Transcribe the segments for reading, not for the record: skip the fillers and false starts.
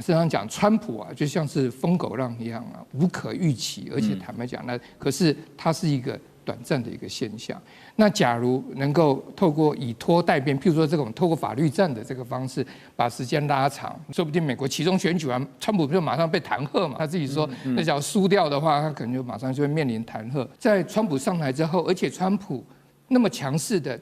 经常讲川普啊，就像是疯狗浪一样啊，无可预期，而且坦白讲呢，可是它是一个短暂的一个现象。那假如能够透过以拖代变，譬如说这种透过法律战的这个方式，把时间拉长，说不定美国期中选举完，川普就马上被弹劾嘛。他自己说，那假如输掉的话，他可能就马上就会面临弹劾。在川普上台之后，而且川普那么强势的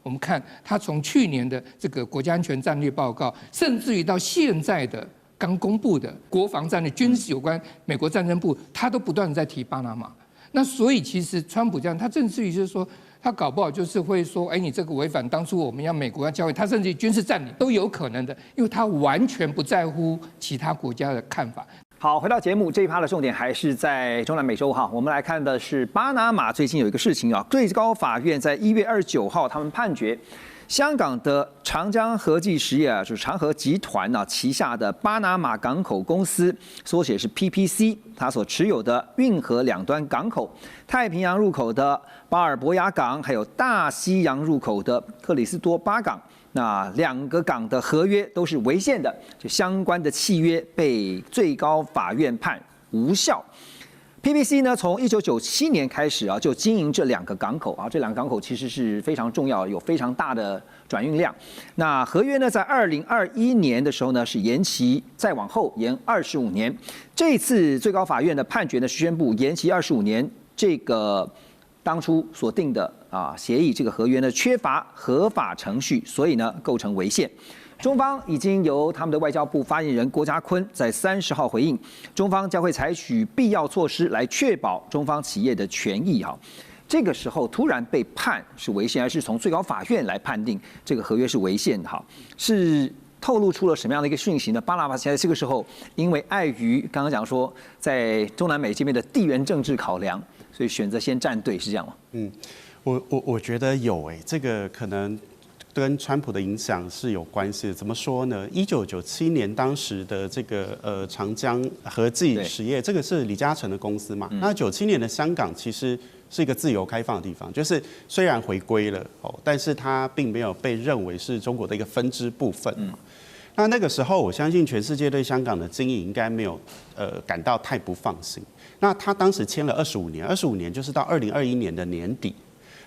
我们看他从去年的这个国家安全战略报告，甚至于到现在的刚公布的国防战略、军事有关美国战争部，他都不断的在提巴拿马。那所以其实川普这样，他甚至于就是说，他搞不好就是会说，哎，你这个违反当初我们要美国要交给他，甚至于军事占领都有可能的，因为他完全不在乎其他国家的看法。好，回到节目这一趴的重点还是在中南美洲哈，我们来看的是巴拿马最近有一个事情啊，最高法院在1月29号他们判决。香港的长江和记实业啊，就是长和集团啊旗下的巴拿马港口公司，缩写是 PPC， 它所持有的运河两端港口，太平洋入口的巴尔博雅港，还有大西洋入口的克里斯多巴港，那两个港的合约都是违宪的，就相关的契约被最高法院判无效。PPC 呢，从1997年开始啊，就经营这两个港口啊，这两个港口其实是非常重要，有非常大的转运量。那合约呢，在2021年的时候呢，是延期，再往后延25年。这次最高法院的判决呢，是宣布延期25年，这个当初所定的协议，这个合约呢，缺乏合法程序，所以呢，构成违宪。中方已经由他们的外交部发言人郭家坤在30号回应，中方将会采取必要措施来确保中方企业的权益。哈，这个时候突然被判是违宪，而是从最高法院来判定这个合约是违宪。哈，是透露出了什么样的一个讯息呢？巴拿马现在这个时候，因为碍于刚刚讲说在中南美这边的地缘政治考量，所以选择先站队，是这样吗？我觉得有这个可能。跟川普的影响是有关系的。怎么说呢？1997年当时的这个长江和记实业，这个是李嘉诚的公司嘛。那97年的香港其实是一个自由开放的地方，就是虽然回归了但是它并没有被认为是中国的一个分支部分。那个时候，我相信全世界对香港的经营应该没有感到太不放心。那他当时签了25年，25年就是到2021年的年底。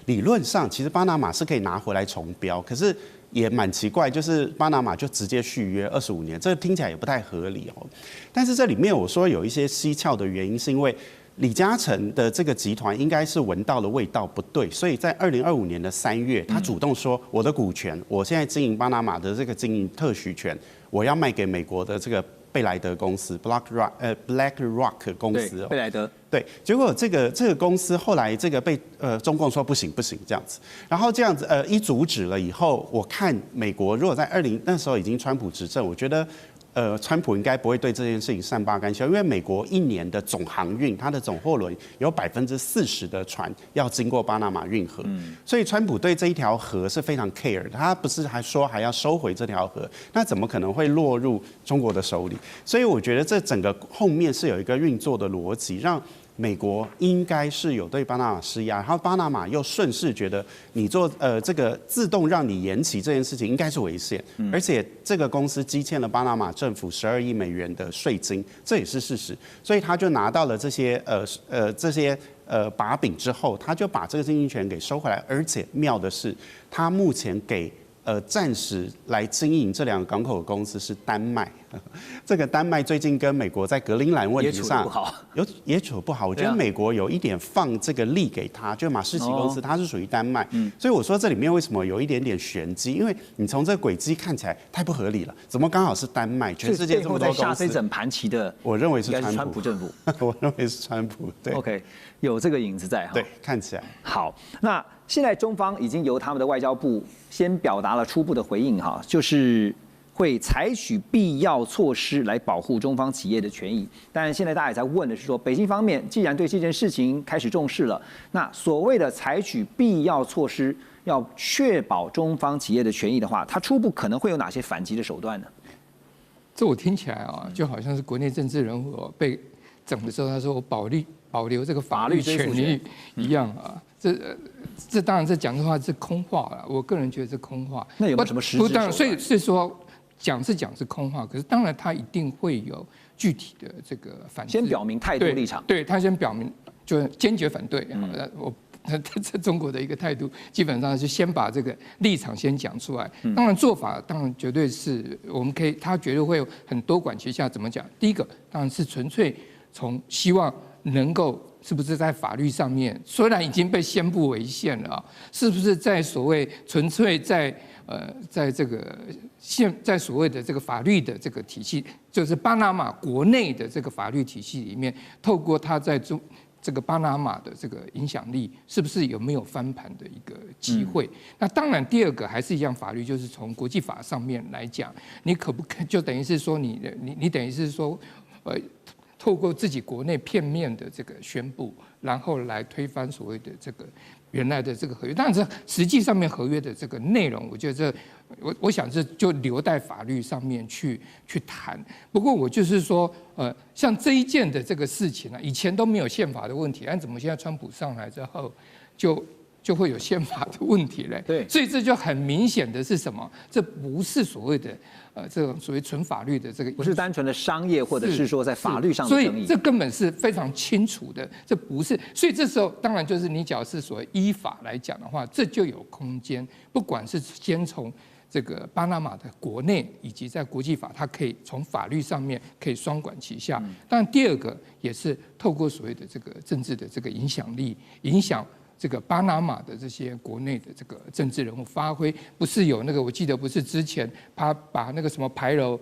理论上，其实巴拿马是可以拿回来重标，可是也蛮奇怪，就是巴拿马就直接续约25年，这个听起来也不太合理哦。但是这里面我说有一些蹊跷的原因，是因为李嘉诚的这个集团应该是闻到了味道不对，所以在2025年的3月，他主动说我的股权，我现在经营巴拿马的这个经营特许权，我要卖给美国的这个贝莱德公司 BlackRock 公司。贝莱德。对，结果这个公司后来这个被中共说不行这样子，然后这样子一阻止了以后，我看美国如果在那时候已经川普执政，我觉得川普应该不会对这件事情善罢甘休，因为美国一年的总航运，它的总货轮有40%的船要经过巴拿马运河，所以川普对这一条河是非常 care 的，他不是还说还要收回这条河，那怎么可能会落入中国的手里？所以我觉得这整个后面是有一个运作的逻辑，让美国应该是有对巴拿马施压，然后巴拿马又顺势觉得你做这个自动让你延期这件事情应该是违宪，而且这个公司积欠了巴拿马政府12亿美元的税金，这也是事实，所以他就拿到了这些把柄之后，他就把这个经营权给收回来，而且妙的是，他目前给暂时来经营这两个港口的公司是丹麦。这个丹麦最近跟美国在格陵兰问题上也处不好，我觉得美国有一点放这个利给他，就马士奇公司，它是属于丹麦，所以我说这里面为什么有一点点玄机，因为你从这个轨迹看起来太不合理了，怎么刚好是丹麦？全世界这么多公司，下这整盘棋的，我认为是川普政府，我认为是川普，对 ，OK， 有这个影子在哈，对，看起来好。那现在中方已经由他们的外交部先表达了初步的回应哈，就是会采取必要措施来保护中方企业的权益。但现在大家也在问的是说，北京方面既然对这件事情开始重视了，那所谓的采取必要措施，要确保中方企业的权益的话，它初步可能会有哪些反击的手段呢？这我听起来啊，就好像是国内政治人物被整的时候，他说我保留这个法律权利一样啊。这当然这讲的话是空话了，我个人觉得是空话。那有没有什么实质手段？所以是说，讲是空话，可是当然他一定会有具体的这个反制，先表明态度立场。对他先表明就坚决反对。我在中国的一个态度，基本上是先把这个立场先讲出来。当然做法当然绝对是我们可以，他绝对会有很多管齐下。怎么讲？第一个当然是纯粹从希望能够是不是在法律上面，虽然已经被宣布违宪了啊，是不是在所谓纯粹在这个在所谓的这个法律的这个体系，就是巴拿马国内的这个法律体系里面，透过他在这个巴拿马的这个影响力，是不是有没有翻盘的一个机会？那当然，第二个还是一样法律，就是从国际法上面来讲，你可不可以就等于是说你等于是说，透过自己国内片面的这个宣布，然后来推翻所谓的这个原来的这个合约。当然，这实际上面合约的这个内容，我觉得我想这就留待法律上面去谈。不过我就是说，像这一件的这个事情啊，以前都没有宪法的问题，怎么现在川普上来之后就会有宪法的问题嘞？对，所以这就很明显的是什么？这不是所谓的这种所谓纯法律的这个，不是单纯的商业，或者是说在法律上的争议。所以这根本是非常清楚的，这不是。所以这时候当然就是你只要是所谓依法来讲的话，这就有空间，不管是先从这个巴拿马的国内，以及在国际法，它可以从法律上面可以双管齐下。当然，第二个也是透过所谓的这个政治的这个影响力，影响这个巴拿马的这些国内的这个政治人物发挥。不是有那个，我记得不是之前他把那个什么牌楼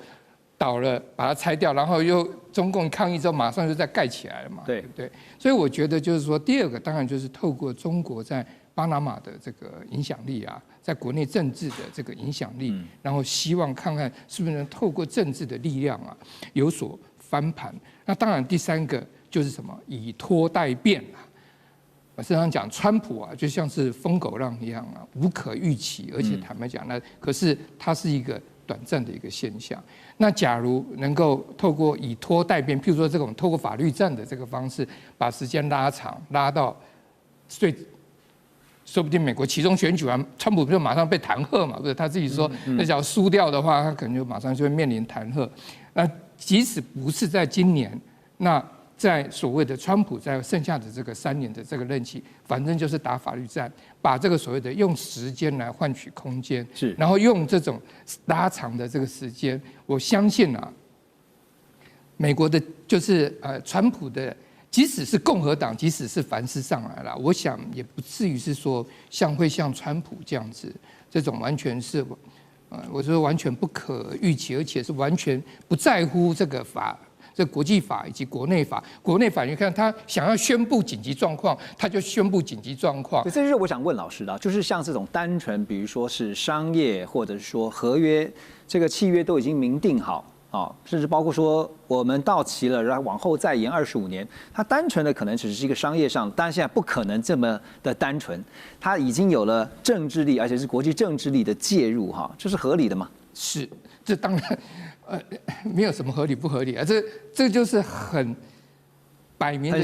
倒了，把它拆掉，然后又中共抗议之后，马上就再盖起来了嘛，对不对？所以我觉得就是说，第二个当然就是透过中国在巴拿马的这个影响力啊，在国内政治的这个影响力，然后希望看看是不是能透过政治的力量啊有所翻盘。那当然第三个就是什么，以拖代变啊。我经常讲，川普啊，就像是疯狗浪一样啊，无可预期，而且坦白讲，可是它是一个短暂的一个现象。那假如能够透过以拖代变，譬如说这种透过法律战的这个方式，把时间拉长，拉到说不定美国期中选举完，川普不就马上被弹劾嘛？不是他自己说，那假如输掉的话，他可能就马上就会面临弹劾。那即使不是在今年，那在所谓的川普在剩下的这个3年的这个任期，反正就是打法律战，把这个所谓的用时间来换取空间，然后用这种拉长的这个时间，我相信啊，美国的就是川普的，即使是共和党，即使是凡是上来了，我想也不至于是说会像川普这样子，这种完全是我说完全不可预期，而且是完全不在乎这个这国际法以及国内法，你看他想要宣布紧急状况，他就宣布紧急状况。这就是我想问老师的，就是像这种单纯，比如说是商业或者是说合约，这个契约都已经明定好啊，甚至包括说我们到期了，然后往后再延25年，它单纯的可能只是一个商业上，当然现在不可能这么的单纯，它已经有了政治力，而且是国际政治力的介入哈，这是合理的吗？是，这当然。没有什么合理不合理啊，这就是很摆明的，就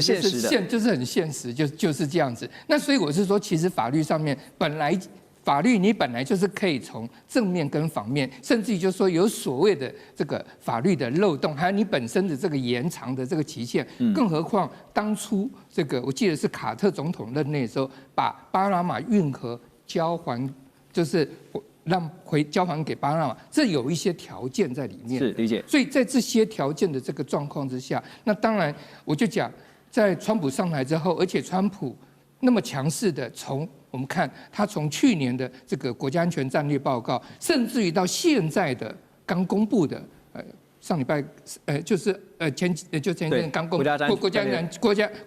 是很现实，就是这样子。那所以我是说，其实法律上面法律你本来就是可以从正面跟反面，甚至于就是说有所谓的这个法律的漏洞，还有你本身的这个延长的这个期限。更何况当初这个我记得是卡特总统任内的时候，把巴拿马运河交还，就是交还给巴拿马，这有一些条件在里面。是理解。所以在这些条件的这个状况之下，那当然我就讲，在川普上台之后，而且川普那么强势的，我们看他从去年的这个国家安全战略报告，甚至于到现在的刚公布的上礼拜就是前一阵刚公布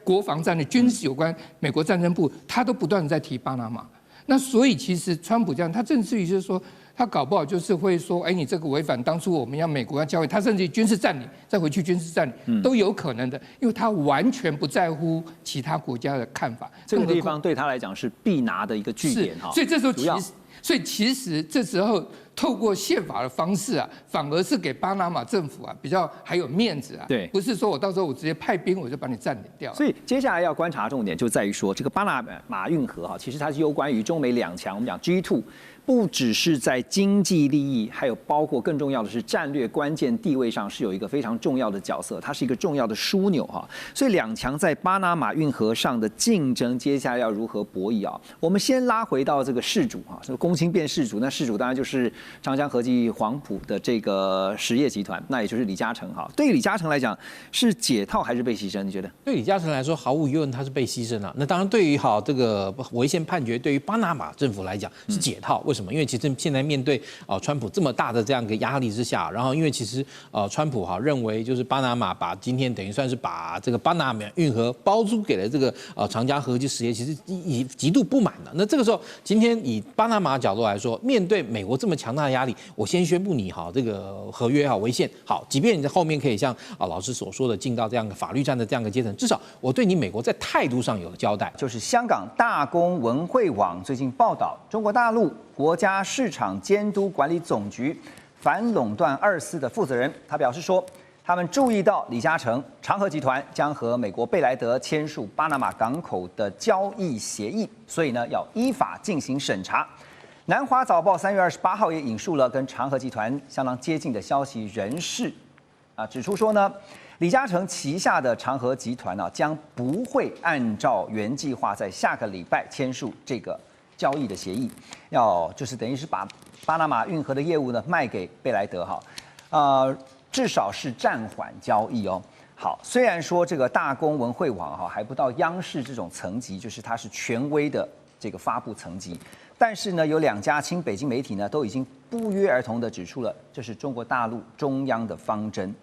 国防战略军事有关美国战争部，他都不断的在提巴拿马。那所以其实川普这样，他甚至于就是说，他搞不好就是会说，你这个违反当初我们要美国要交给他，甚至于军事占领，再回去军事占领都有可能的，因为他完全不在乎其他国家的看法。这个地方对他来讲是必拿的一个据点哈。所以这时候其实这时候透过宪法的方式啊，反而是给巴拿马政府啊比较还有面子啊。对，不是说我到时候我直接派兵我就把你占领掉。所以接下来要观察重点就在于说，这个巴拿马运河哈，其实它是攸关于中美两强，我们讲 G2。不只是在经济利益，还有包括更重要的是战略关键地位上是有一个非常重要的角色，它是一个重要的枢纽哈。所以两强在巴拿马运河上的竞争，接下来要如何博弈啊？我们先拉回到这个事主哈，这个公卿变事主，那事主当然就是长江和记黄埔的这个实业集团，那也就是李嘉诚哈。对于李嘉诚来讲，是解套还是被牺牲？你觉得？对李嘉诚来说，毫无疑问他是被牺牲了。那当然，对于这个违宪判决，对于巴拿马政府来讲是解套。为什么？因为其实现在面对川普这么大的这样一个压力之下，然后因为其实川普认为就是巴拿马把今天等于算是把这个巴拿马运河包租给了这个长江和记实业，其实已极度不满了。那这个时候，今天以巴拿马角度来说，面对美国这么强大的压力，我先宣布你这个合约违宪，好，即便你在后面可以像老师所说的进到这样的法律战的这样的阶层，至少我对你美国在态度上有个交代。就是香港大公文汇网最近报道，中国大陆国家市场监督管理总局反垄断2司的负责人，他表示说，他们注意到李嘉诚长和集团将和美国贝莱德签署巴拿马港口的交易协议，所以呢要依法进行审查。南华早报3月28号也引述了跟长和集团相当接近的消息人士指出说呢，李嘉诚旗下的长和集团将不会按照原计划在下个礼拜签署这个交易的协议，就是等于是把巴拿马运河的业务呢卖给贝莱德至少是暂缓交易哦。好，虽然说这个大公文汇网还不到央视这种层级，就是它是权威的这个发布层级，但是呢，有2家亲北京媒体呢都已经不约而同地指出了，这是中国大陆中央的方针。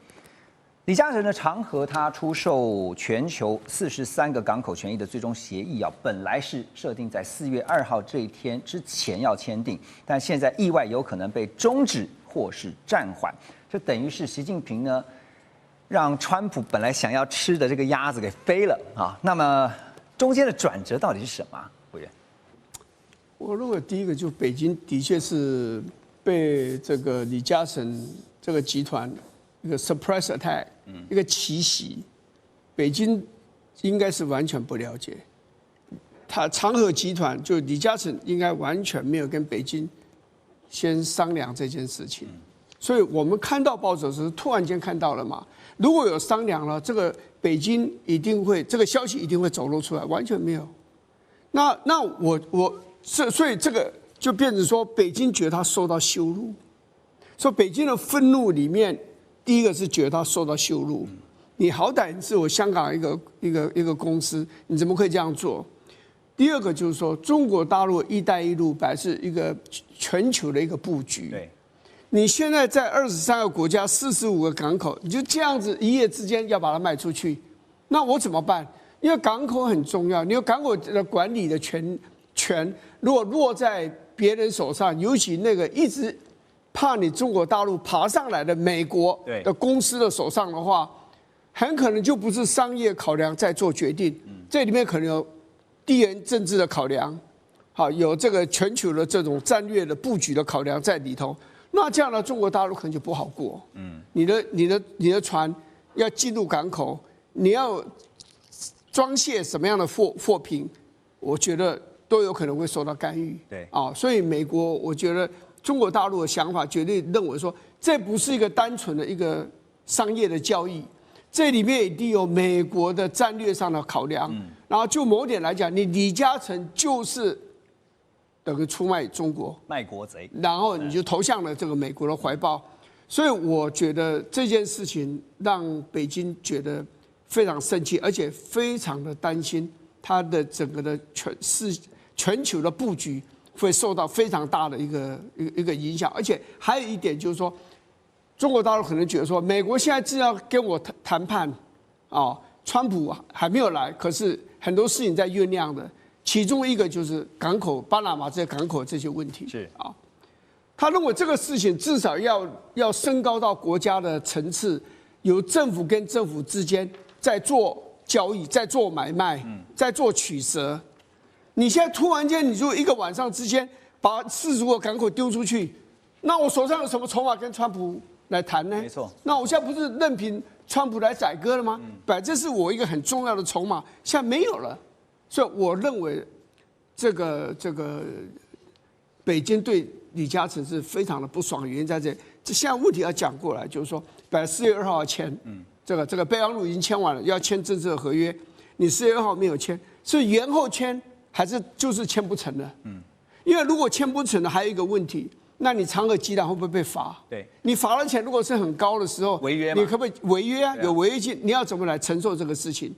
李嘉诚的长和他出售全球43个港口权益的最终协议本来是设定在4月2号这一天之前要签订，但现在意外有可能被终止或是暂缓，这等于是习近平呢让川普本来想要吃的这个鸭子给飞了啊。那么中间的转折到底是什么？委员，我认为第一个就北京的确是被这个李嘉诚这个集团一个 surprise attack，一个奇袭，北京应该是完全不了解。他长和集团就李嘉诚应该完全没有跟北京先商量这件事情，所以我们看到报纸是突然间看到了嘛。如果有商量了，这个北京一定会这个消息一定会走露出来，完全没有。那所以这个就变成说，北京觉得他受到羞辱，所以北京的愤怒里面。第一个是觉得他受到羞辱，你好歹是我香港一个公司，你怎么可以这样做？第二个就是说，中国大陆“一带一路”本来是一个全球的一个布局，对，你现在在23个国家、45个港口，你就这样子一夜之间要把它卖出去，那我怎么办？因为港口很重要，你有港口的管理的权，如果落在别人手上，尤其那个一直。怕你中国大陆爬上来的美国的公司的手上的话，很可能就不是商业考量在做决定，这里面可能有地缘政治的考量，好，有这个全球的这种战略的布局的考量在里头。那这样的中国大陆可能就不好过。你的船要进入港口，你要装卸什么样的货品，我觉得都有可能会受到干预。对所以美国我觉得。中国大陆的想法绝对认为说，这不是一个单纯的一个商业的交易，这里面一定有美国的战略上的考量。然后就某点来讲，你李嘉诚就是等于出卖中国，卖国贼，然后你就投向了这个美国的怀抱。所以我觉得这件事情让北京觉得非常生气，而且非常的担心它的整个的全球的布局。会受到非常大的一个影响，而且还有一点就是说，中国大陆可能觉得说，美国现在正要跟我谈判，川普还没有来，可是很多事情在酝酿的，其中一个就是港口巴拿马这些港口这些问题是他认为这个事情至少要升高到国家的层次，由政府跟政府之间在做交易，在做买卖，在做取舍。你现在突然间，你就一个晚上之间把40个港口丢出去，那我手上有什么筹码跟川普来谈呢？没错。那我现在不是任凭川普来宰割了吗？这是我一个很重要的筹码，现在没有了。所以我认为，这个北京对李嘉诚是非常的不爽，原因在这里。这现在问题要讲过来，就是说，本来4月2号要签，这个备忘录已经签完了，要签正式的合约，你4月2号没有签，是延后签还是就是签不成了？因为如果签不成了，还有一个问题。那你长和集团会不会被罚？对，你罚的钱如果是很高的时候，违约嘛，你可不可以违约啊？有违约金，你要怎么来承受这个事情？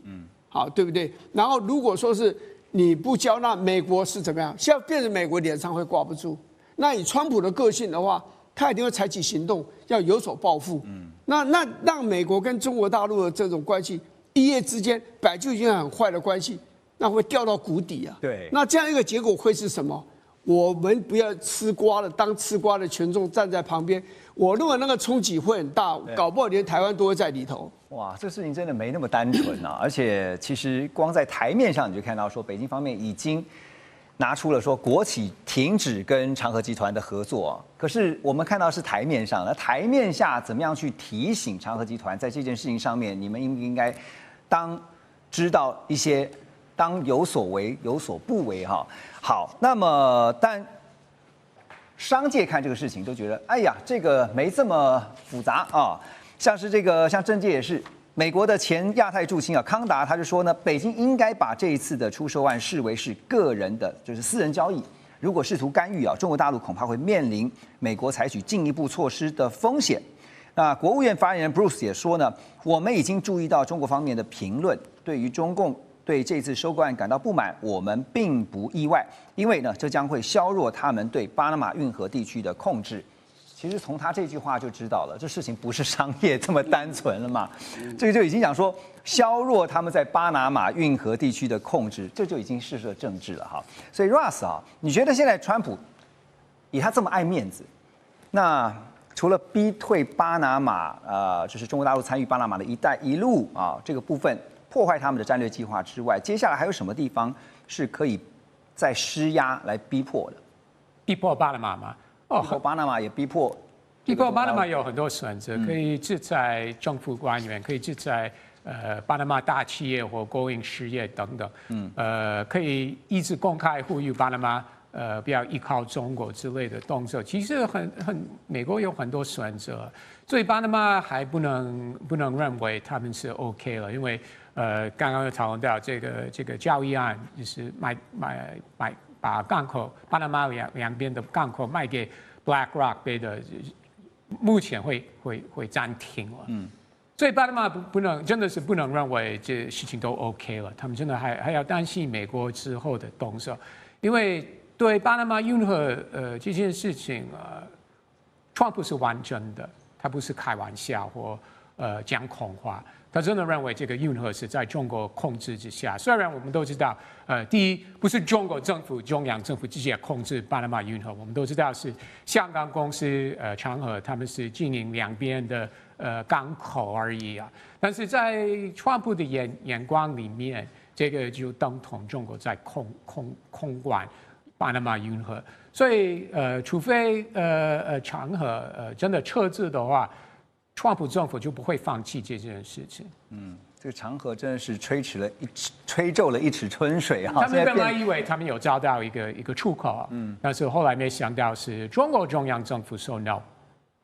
好，对不对？然后如果说是你不交纳，美国是怎么样？现在变成美国脸上会挂不住。那以川普的个性的话，他一定会采取行动，要有所报复。那让美国跟中国大陆的这种关系一夜之间本来就已经很坏的关系，那会掉到谷底啊。对，那这样一个结果会是什么？我们不要吃瓜了，当吃瓜的群众站在旁边，我认为那个冲击会很大，搞不好连台湾都会在里头。哇，这事情真的没那么单纯啊！而且其实光在台面上你就看到说，北京方面已经拿出了说国企停止跟长和集团的合作。可是我们看到是台面上，那台面下怎么样去提醒长和集团在这件事情上面，你们应不应该当知道一些？当有所为有所不为哈，好，那么但商界看这个事情都觉得，哎呀，这个没这么复杂啊。像政界也是，美国的前亚太驻青啊康达他就说呢，北京应该把这一次的出售案视为是个人的，就是私人交易。如果试图干预啊，中国大陆恐怕会面临美国采取进一步措施的风险。那国务院发言人 Bruce 也说呢，我们已经注意到中国方面的评论，对于中共对这次收购案感到不满，我们并不意外，因为呢，这将会削弱他们对巴拿马运河地区的控制。其实从他这句话就知道了，这事情不是商业这么单纯了嘛。这个就已经讲说削弱他们在巴拿马运河地区的控制，这就已经是涉政治了哈。所以 Ross 啊，你觉得现在川普以他这么爱面子，那除了逼退巴拿马，就是中国大陆参与巴拿马的一带一路啊这个部分，破坏他们的战略计划之外，接下来还有什么地方是可以再施压来逼迫的？逼迫巴拿马吗？逼迫巴拿马也逼迫巴拿马有很多选择，可以制裁政府官员，可以制裁巴拿马大企业或国营事业等等，可以一直公开呼吁巴拿马不要依靠中国之类的动作。其实美国有很多选择，所以巴拿马还不能认为他们是 OK 了，因为刚刚有讨论到这个交易案，就是把港口巴拿马两边的港口卖给 BlackRock 的，目前会暂停了。所以巴拿马真的是不能认为这事情都 OK 了，他们真的还要担心美国之后的动作，因为对巴拿马运河这件事情川普是完整的，他不是开玩笑或讲空话。他真的认为这个运河是在中国控制之下。虽然我们都知道，第一不是中国政府、中央政府直接控制巴拿马运河，我们都知道是香港公司长和他们是经营两边的港口而已啊。但是在川普的眼光里面，这个就等同中国在控管巴拿马运河。所以除非长和真的撤资的话，川普政府就不会放弃这件事情。这个长河真的是吹皱了一池春水啊！他们本来以为他们有找到一个出口，但是后来没想到是中国中央政府说 no。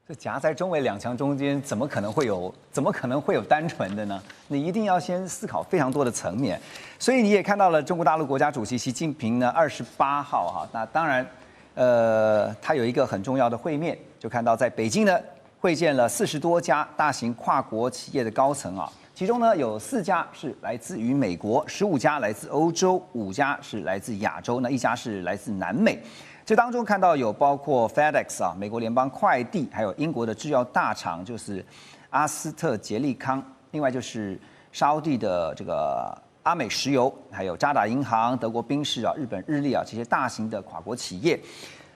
这夹在中美两强中间，怎么可能会有单纯的呢？你一定要先思考非常多的层面。所以你也看到了中国大陆国家主席习近平呢，28号哈，那当然，他有一个很重要的会面，就看到在北京呢。会见了40多家大型跨国企业的高层啊，其中呢有4家是来自于美国，15家来自欧洲，5家是来自亚洲，那1家是来自南美。这当中看到有包括 FedEx 啊，美国联邦快递，还有英国的制药大厂就是阿斯特捷利康，另外就是沙地的这个阿美石油，还有渣打银行、德国宾士啊、日本日立啊这些大型的跨国企业。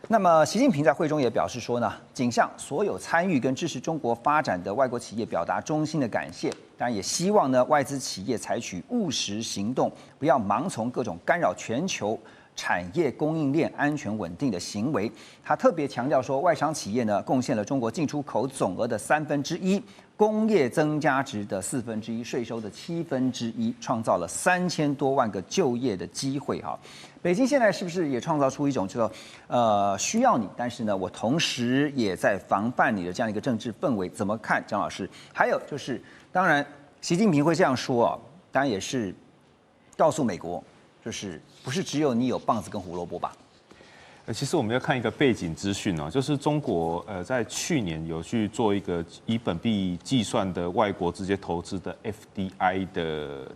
那么，习近平在会中也表示说呢，仅向所有参与跟支持中国发展的外国企业表达衷心的感谢。当然，也希望呢外资企业采取务实行动，不要盲从各种干扰全球产业供应链安全稳定的行为。他特别强调说，外商企业呢贡献了中国进出口总额的1/3，工业增加值的1/4，税收的1/7，创造了3000多万个就业的机会哈。北京现在是不是也创造出一种就说需要你，但是呢我同时也在防范你的这样一个政治氛围？怎么看，姜老师？还有就是，当然习近平会这样说啊，当然也是告诉美国，就是不是只有你有棒子跟胡萝卜吧？其实我们要看一个背景资讯哦，就是中国在去年有去做一个以本币计算的外国直接投资的 FDI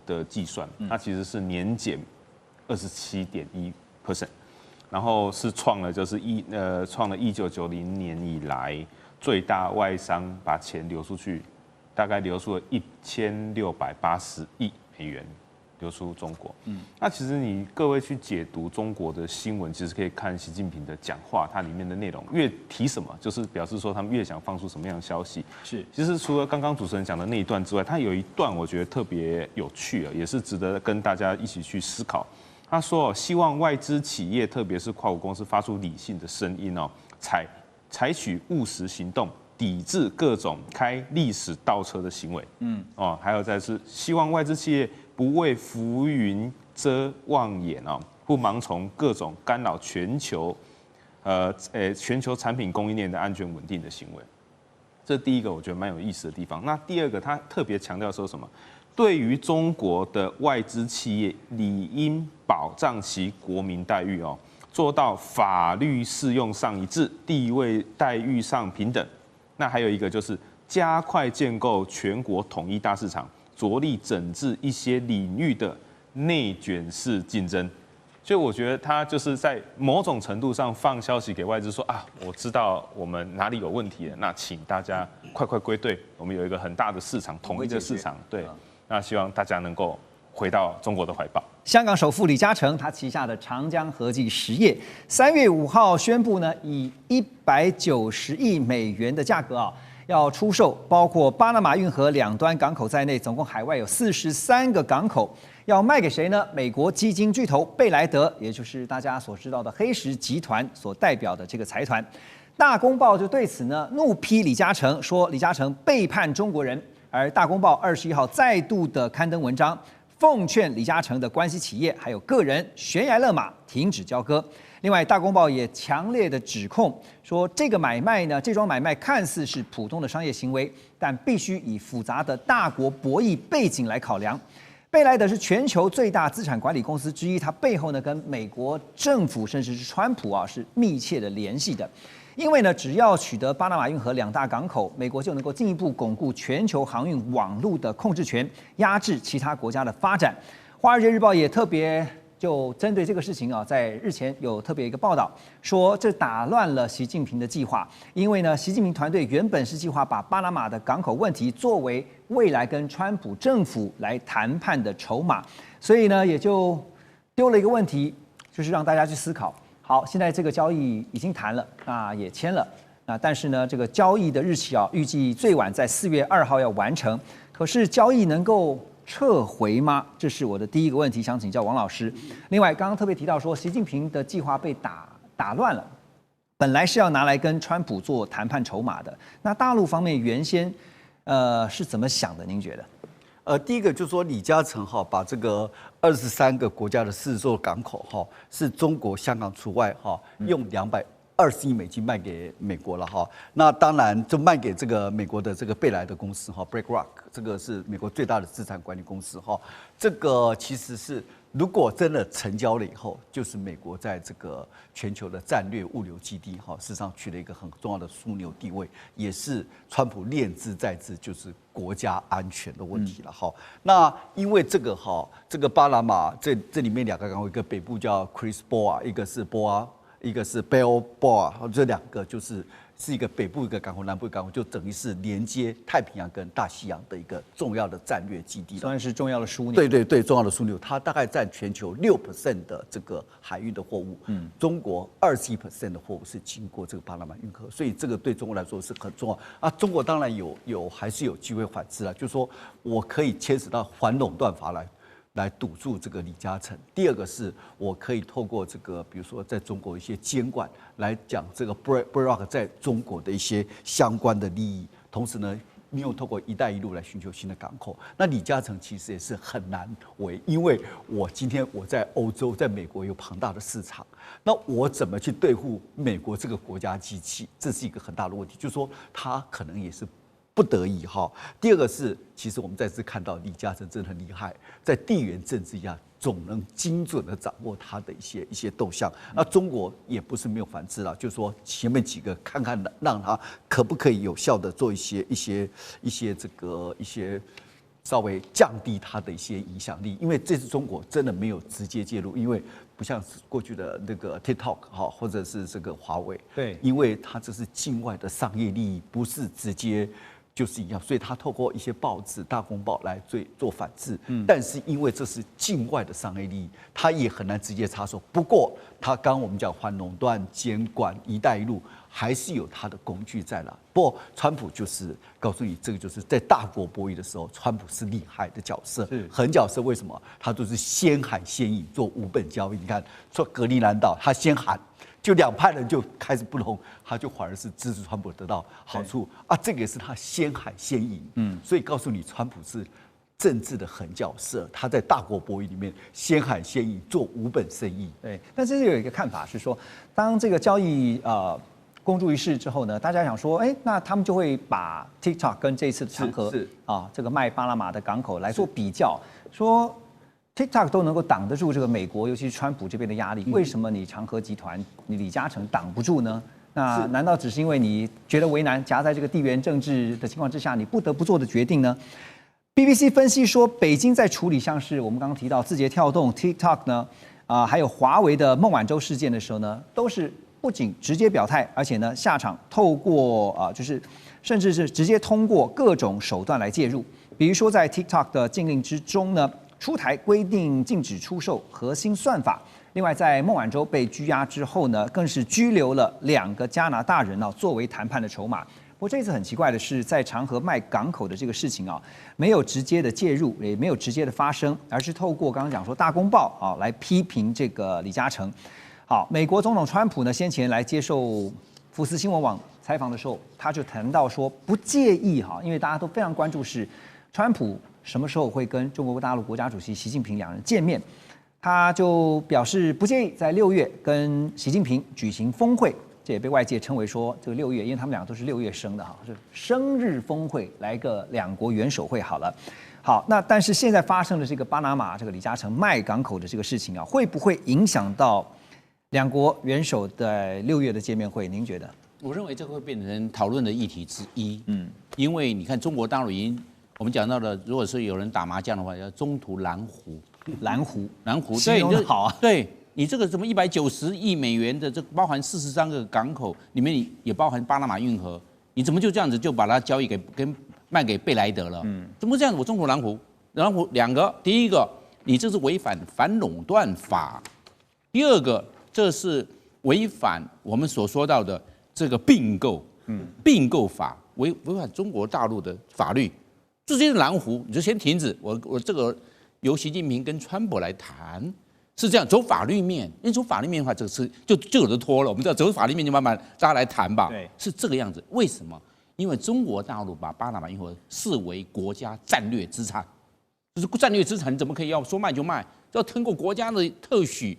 的计算，它其实是年减27.1%，然后是创了就是创了1990年以来最大外商把钱流出去，大概流出了1680亿美元。流出中国，那其实你各位去解读中国的新闻，其实可以看习近平的讲话，它里面的内容越提什么，就是表示说他们越想放出什么样的消息。是，其实除了刚刚主持人讲的那一段之外，他有一段我觉得特别有趣，也是值得跟大家一起去思考。他说，希望外资企业，特别是跨国公司，发出理性的声音哦，采取务实行动，抵制各种开历史倒车的行为。还有再是希望外资企业不为浮云遮望眼哦，不盲从各种干扰全球产品供应链的安全稳定的行为。这第一个我觉得蛮有意思的地方。那第二个，他特别强调说什么？对于中国的外资企业，理应保障其国民待遇哦，做到法律适用上一致，地位待遇上平等。那还有一个就是加快建构全国统一大市场，着力整治一些领域的内卷式竞争。所以我觉得他就是在某种程度上放消息给外资说啊，我知道我们哪里有问题了，那请大家快快归队，我们有一个很大的市场，统一的市场，对，那希望大家能够回到中国的怀抱。香港首富李嘉诚，他旗下的长江和记实业，3月5号宣布呢，以190亿美元的价格要出售包括巴拿马运河两端港口在内，总共海外有43个港口，要卖给谁呢？美国基金巨头贝莱德，也就是大家所知道的黑石集团所代表的这个财团。大公报就对此呢怒批李嘉诚，说李嘉诚背叛中国人。而大公报21号再度的刊登文章，奉劝李嘉诚的关系企业还有个人悬崖勒马，停止交割。另外，大公报也强烈的指控说，这桩买卖看似是普通的商业行为，但必须以复杂的大国博弈背景来考量。贝莱德是全球最大资产管理公司之一，它背后呢跟美国政府甚至是川普是密切的联系的。因为呢，只要取得巴拿马运河两大港口，美国就能够进一步巩固全球航运网络的控制权，压制其他国家的发展。《华尔街日报》也特别就针对这个事情在日前有特别一个报道，说这打乱了习近平的计划。因为呢，习近平团队原本是计划把巴拿马的港口问题作为未来跟川普政府来谈判的筹码，所以呢，也就丢了一个问题，就是让大家去思考。好，现在这个交易已经谈了，也签了，但是呢，这个交易的日期预计最晚在4月2号要完成。可是交易能够撤回吗？这是我的第一个问题，想请教王老师。另外，刚刚特别提到说，习近平的计划被打乱了，本来是要拿来跟川普做谈判筹码的。那大陆方面原先是怎么想的？您觉得？第一个就是说，李嘉诚把这个23个国家的40座港口是中国香港除外用220亿美金卖给美国了那当然就卖给这个美国的这个贝莱德公司BlackRock， 这个是美国最大的资产管理公司这个其实是如果真的成交了以后，就是美国在这个全球的战略物流基地事实上取了一个很重要的枢纽地位，也是川普念兹在兹，就是国家安全的问题了那因为这个这个巴拿马这里面两个港口，一个北部叫 Crisboa， 一个是一个是 Balboa， 这两个是一个北部一个港口，南部一个港口，就等于是连接太平洋跟大西洋的一个重要的战略基地，算是重要的枢纽。对，重要的枢纽，它大概占全球6% 的这个海运的货物。中国21% 的货物是经过这个巴拿马运河，所以这个对中国来说是很重要中国当然还是有机会反制了，就是说我可以牵扯到反垄断法来。来堵住这个李嘉诚。第二个是我可以透过这个，比如说在中国一些监管来讲这个 BlackRock 在中国的一些相关的利益，同时呢，利用透过“一带一路”来寻求新的港口。那李嘉诚其实也是很难为，因为我今天我在欧洲、在美国有庞大的市场，那我怎么去对付美国这个国家机器，这是一个很大的问题。就是说，他可能也是不得已哈。第二个是，其实我们再次看到李嘉诚真的很厉害，在地缘政治下总能精准的掌握他的一些动向。那中国也不是没有反制了，就是说前面几个看看让他可不可以有效的做一些稍微降低他的一些影响力，因为这次中国真的没有直接介入，因为不像是过去的那个 TikTok 哈，或者是这个华为，对，因为它这是境外的商业利益，不是直接就是一样，所以他透过一些报纸、大公报来做反制。但是因为这是境外的商业利益，他也很难直接插手。不过他刚刚我们讲反垄断、监管、一带一路，还是有他的工具在了。不过川普就是告诉你，这个就是在大国博弈的时候，川普是厉害的角色，狠角色。为什么？他都是先喊先赢，做无本交易。你看，说格陵兰岛，他先喊。就两派人就开始不同，他就反而是支持川普得到好处啊，这个也是他先喊先赢，所以告诉你，川普是政治的狠角色，他在大国博弈里面先喊先赢，做无本生意。对，但是有一个看法是说，当这个交易公诸于世之后呢，大家想说，哎，那他们就会把 TikTok 跟这次的场合这个卖巴拿马的港口来做比较，说。TikTok 都能够挡得住这个美国，尤其是川普这边的压力，为什么你长和集团、你李嘉诚挡不住呢？那难道只是因为你觉得为难，夹在这个地缘政治的情况之下，你不得不做的决定呢 ？BBC 分析说，北京在处理像是我们刚刚提到字节跳动、TikTok 呢，还有华为的孟晚舟事件的时候呢，都是不仅直接表态，而且呢下场透过就是甚至是直接通过各种手段来介入，比如说在 TikTok 的禁令之中呢。出台规定禁止出售核心算法，另外在孟晚舟被拘押之后呢，更是拘留了2个加拿大人作为谈判的筹码。不过这次很奇怪的是，在长和卖港口的这个事情没有直接的介入，也没有直接的发生，而是透过刚刚讲说大公报来批评这个李嘉诚。好，美国总统川普呢先前来接受福斯新闻网采访的时候，他就谈到说不介意因为大家都非常关注是川普。什么时候会跟中国大陆国家主席习近平2人见面？他就表示不介意在6月跟习近平举行峰会，这也被外界称为说这个6月，因为他们2个都是6月生的是生日峰会，来个2国元首会好了。好，那但是现在发生的这个巴拿马这个李嘉诚卖港口的这个事情会不会影响到2国元首的6月的见面会？您觉得？我认为这会变成讨论的议题之一。因为你看中国大陆已经。我们讲到的，如果是有人打麻将的话，叫中途蓝湖，蓝湖，对，你好啊，对你这个什么190亿美元的，这包含43个港口，里面也包含巴拿马运河，你怎么就这样子就把它交易卖给贝莱德了？怎么这样子？我中途蓝湖2个，第一个，你这是违反反垄断法；第二个，这是违反我们所说到的这个并购法，违反中国大陆的法律。这就是蓝湖，你就先停止。我这个由习近平跟川普来谈，是这样走法律面。因为走法律面的话，这个是就有的拖了。我们知道走法律面就慢慢大家来谈吧。对，是这个样子。为什么？因为中国大陆把巴拿马运河视为国家战略资产，就是战略资产，你怎么可以要说卖就卖？要通过国家的特许，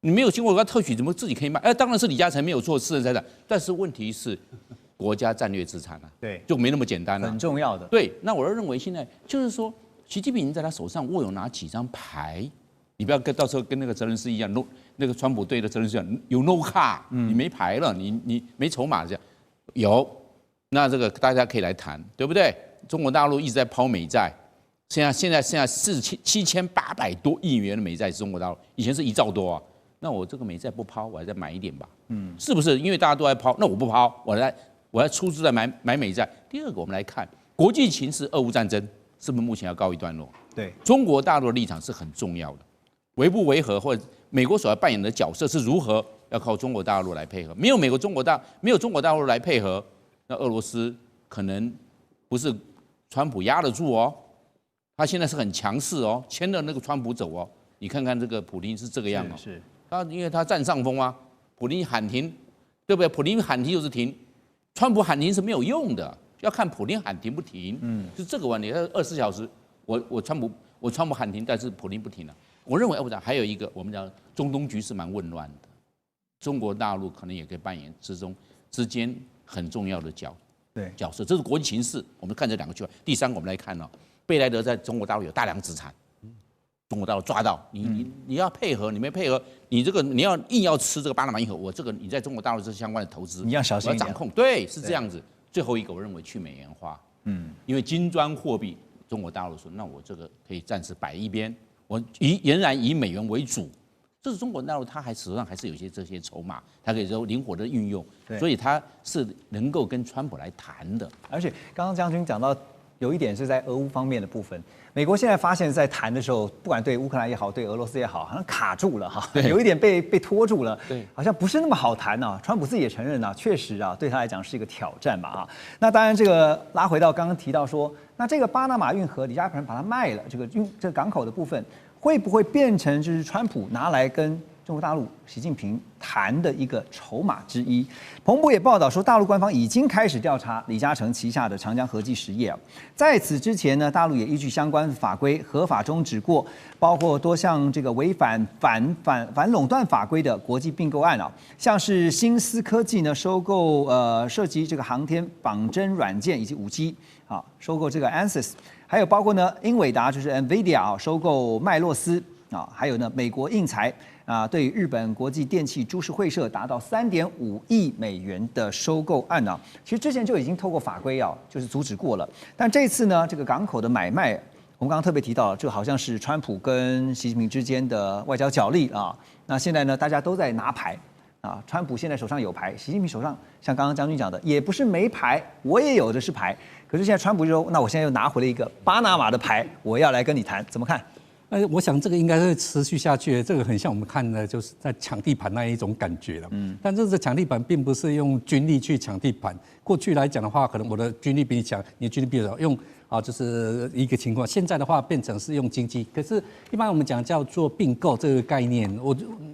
你没有经过国家特许，怎么自己可以卖？当然是李嘉诚没有做私人财产，但是问题是。国家战略资产对，就没那么简单了，很重要的。对，那我认为现在就是说，习近平在他手上握有哪几张牌？你不要到时候跟那个泽连斯基一样，那个川普队的泽连斯基一样，有 no card，你没牌了，你没筹码这样。有，那这个大家可以来谈，对不对？中国大陆一直在抛美债，现在7800多亿元的美债是中国大陆，以前是1兆多啊。那我这个美债不抛，我还再买一点吧，是不是？因为大家都在抛，那我不抛，我要出资来买美债。第二个，我们来看国际情势，俄乌战争是不是目前要告一段落？对，中国大陆的立场是很重要的，维不维和或者美国所要扮演的角色是如何，要靠中国大陆来配合。没有中国大陆来配合，那俄罗斯可能不是川普压得住哦，他现在是很强势哦，牵着那个川普走哦。你看看这个普丁是这个样哦，是他因为他占上风啊，普丁喊停，对不对？普丁喊停就是停，川普喊停是没有用的，要看普丁喊停不停。是这个问题。24小时，我川普喊停，但是普丁不停了。我认为还有一个，我们讲中东局势蛮混乱的，中国大陆可能也可以扮演之间很重要的角色，这是国际形势。我们看这两个区块。第三个，我们来看贝莱德在中国大陆有大量资产。中国大陆抓到你要配合，你没配合，你要硬要吃这个巴拿马运河，我这个你在中国大陆这相关的投资，你要小心一点，掌控，对，是这样子。最后一个，我认为去美元化，因为金砖货币，中国大陆说，那我这个可以暂时摆一边，我仍然以美元为主，这是中国大陆它手上还是有些这些筹码，它可以说灵活的运用，所以它是能够跟川普来谈的。而且刚刚将军讲到有一点是在俄乌方面的部分。美国现在发现，在谈的时候，不管对乌克兰也好，对俄罗斯也好，好像卡住了哈，有一点被拖住了，对，好像不是那么好谈呢。川普自己也承认呢，确实啊，对他来讲是一个挑战嘛啊。那当然，这个拉回到刚刚提到说，那这个巴拿马运河，李嘉诚把它卖了，这个港口的部分，会不会变成就是川普拿来跟中国大陆习近平谈的一个筹码之一？彭博也报道说，大陆官方已经开始调查李嘉诚旗下的长江和记实业。在此之前呢，大陆也依据相关法规合法终止过包括多项这个违反反垄断法规的国际并购案啊，像是新思科技呢收购涉及这个航天仿真软件以及5G啊，收购这个 Ansys， 还有包括呢英伟达就是 NVIDIA 啊收购麦洛斯啊，还有呢美国印材。对于日本国际电气株式会社达到3.5亿美元的收购案呢，其实之前就已经透过法规就是阻止过了。但这次呢，这个港口的买卖，我们刚刚特别提到了，这好像是川普跟习近平之间的外交角力啊。那现在呢，大家都在拿牌啊，川普现在手上有牌，习近平手上像刚刚将军讲的，也不是没牌，我也有的是牌。可是现在川普就说，那我现在又拿回了一个巴拿马的牌，我要来跟你谈，怎么看？我想这个应该会持续下去，这个很像我们看的就是在抢地盘那一种感觉了。但这抢地盘并不是用军力去抢地盘。过去来讲的话，可能我的军力比你强，你的军力比我少，用就是一个情况。现在的话变成是用经济，可是一般我们讲叫做并购这个概念，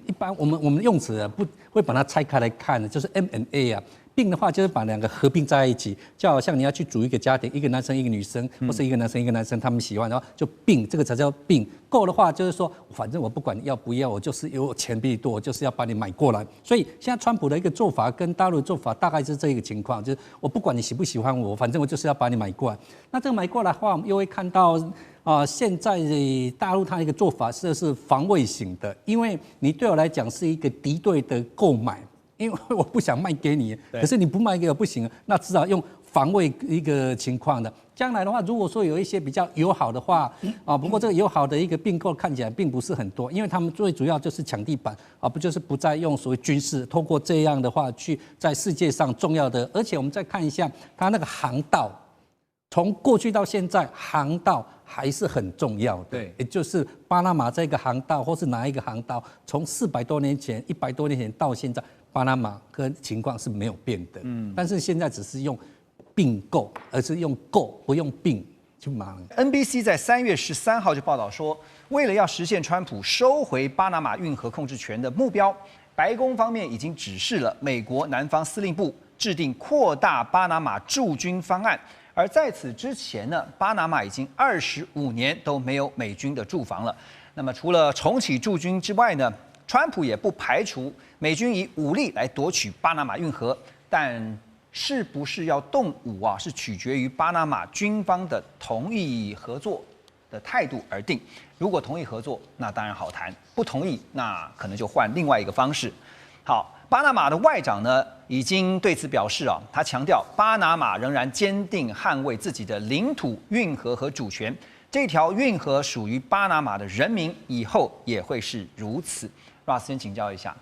一般我们用词不会把它拆开来看，就是 M&A 啊。并的话就是把两个合并在一起，就好像你要去组一个家庭，一个男生一个女生，或是一个男生一个男生，他们喜欢，然后就并，这个才叫并。购的话就是说，反正我不管要不要，我就是有钱比你多，我就是要把你买过来。所以现在川普的一个做法跟大陆的做法大概是这一个情况，就是我不管你喜不喜欢我，反正我就是要把你买过来。那这个买过来的话，我们又会看到现在大陆它一个做法是防卫型的，因为你对我来讲是一个敌对的购买。因为我不想卖给你，可是你不卖给我不行，那至少用防卫一个情况的。将来的话，如果说有一些比较友好的话，不过这个友好的一个并购看起来并不是很多，因为他们最主要就是抢地板不就是不再用所谓军事，透过这样的话去在世界上重要的，而且我们再看一下它那个航道，从过去到现在航道还是很重要的，对，也就是巴拿马这个航道或是哪一个航道，从400多年前、100多年前到现在。巴拿马跟情况是没有变的，但是现在只是用并购，而是用购不用并去买。NBC 在3月13号就报道说，为了要实现川普收回巴拿马运河控制权的目标，白宫方面已经指示了美国南方司令部制定扩大巴拿马驻军方案。而在此之前呢，巴拿马已经25年都没有美军的驻防了。那么除了重启驻军之外呢？川普也不排除美军以武力来夺取巴拿马运河，但是不是要动武是取决于巴拿马军方的同意合作的态度而定。如果同意合作，那当然好谈；不同意，那可能就换另外一个方式。好，巴拿马的外长呢已经对此表示他强调巴拿马仍然坚定捍卫自己的领土、运河和主权。这条运河属于巴拿马的人民，以后也会是如此。Ross 先请教一下，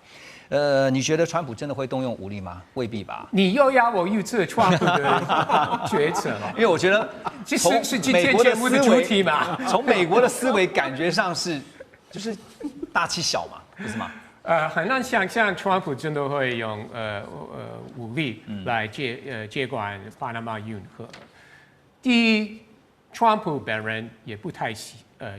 你觉得川普真的会动用武力吗？未必吧。你又要我预测川普的决策了？因为我觉得这是今天节目的主题嘛。从美国的思维感觉上是，就是大欺小嘛，不是吗？很难想象川普真的会用武力来接管巴拿马运河。第一，川普本人也不太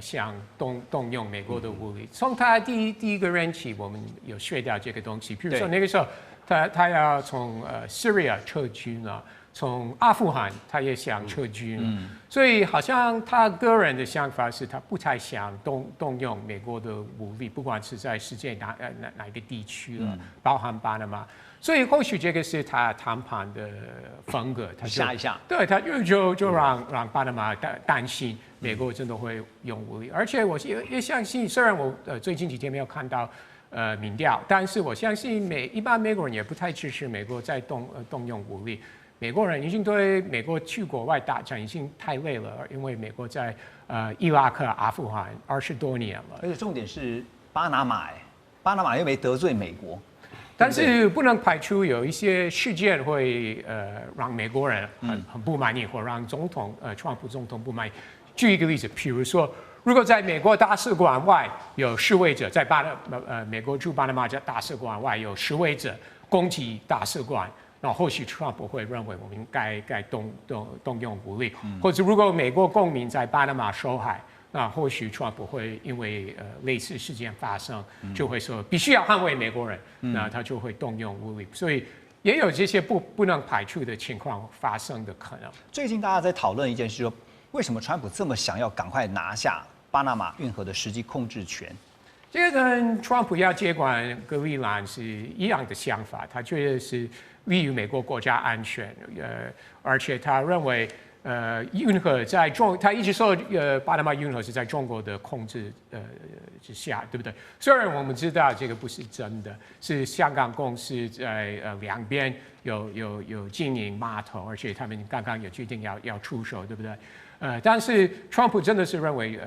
想动用美国的武力。从他第一个任期，我们有学到这个东西。比如说那个时候，他要从Syria 撤军了，从阿富汗他也想撤军，所以好像他个人的想法是他不太想动用美国的武力，不管是在世界哪个地区了，包含巴拿马。所以或许这个是他谈判的风格，他下一下，对，他就让巴拿马担心美国真的会用武力，而且我也相信，虽然我最近几天没有看到民调，但是我相信一般美国人也不太支持美国再动用武力。美国人已经对美国去国外打仗已经太累了，因为美国在伊拉克、阿富汗20多年了，而且重点是巴拿马，巴拿马又没得罪美国。但是不能排除有一些事件会让美国人很不满意，或让川普总统不满意。举一个例子，比如说，如果在美国大使馆外有示威者，在美国驻巴拿马大使馆外有示威者攻击大使馆，那或许川普会认为我们该动用武力，或者如果美国公民在巴拿马受害。那或许川普会因为类似事件发生，就会说必须要捍卫美国人，那他就会动用武力，所以也有这些不能排除的情况发生的可能。最近大家在讨论一件事，说为什么川普这么想要赶快拿下巴拿马运河的实际控制权？这个跟川普要接管格陵兰是一样的想法，他觉得是利于美国国家安全，而且他认为。运河他一直说，巴拿马运河是在中国的控制之下，对不对？虽然我们知道这个不是真的，是香港公司在两边有经营码头，而且他们刚刚也决定要出手，对不对？但是川普真的是认为，